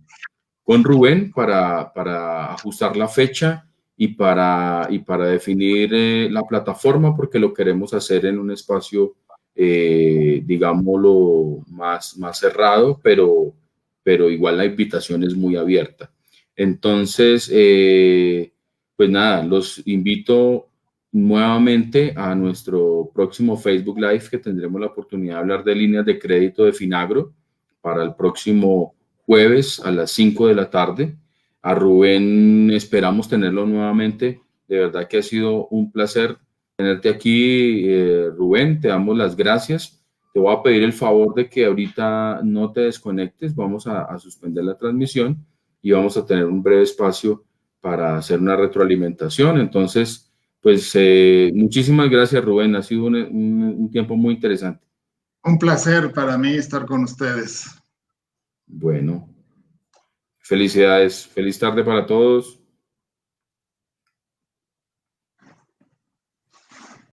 Rubén para ajustar la fecha y para definir la plataforma, porque lo queremos hacer en un espacio, digámoslo, más cerrado, pero igual la invitación es muy abierta. Entonces, pues nada, los invito nuevamente a nuestro próximo Facebook Live, que tendremos la oportunidad de hablar de líneas de crédito de Finagro para el próximo jueves a las 5 de la tarde. A Rubén esperamos tenerlo nuevamente. De verdad que ha sido un placer tenerte aquí, Rubén. Te damos las gracias. Te voy a pedir el favor de que ahorita no te desconectes. Vamos a suspender la transmisión y vamos a tener un breve espacio para hacer una retroalimentación. Entonces, pues muchísimas gracias, Rubén. Ha sido un tiempo muy interesante. Un placer para mí estar con ustedes. Bueno, felicidades. Feliz tarde para todos.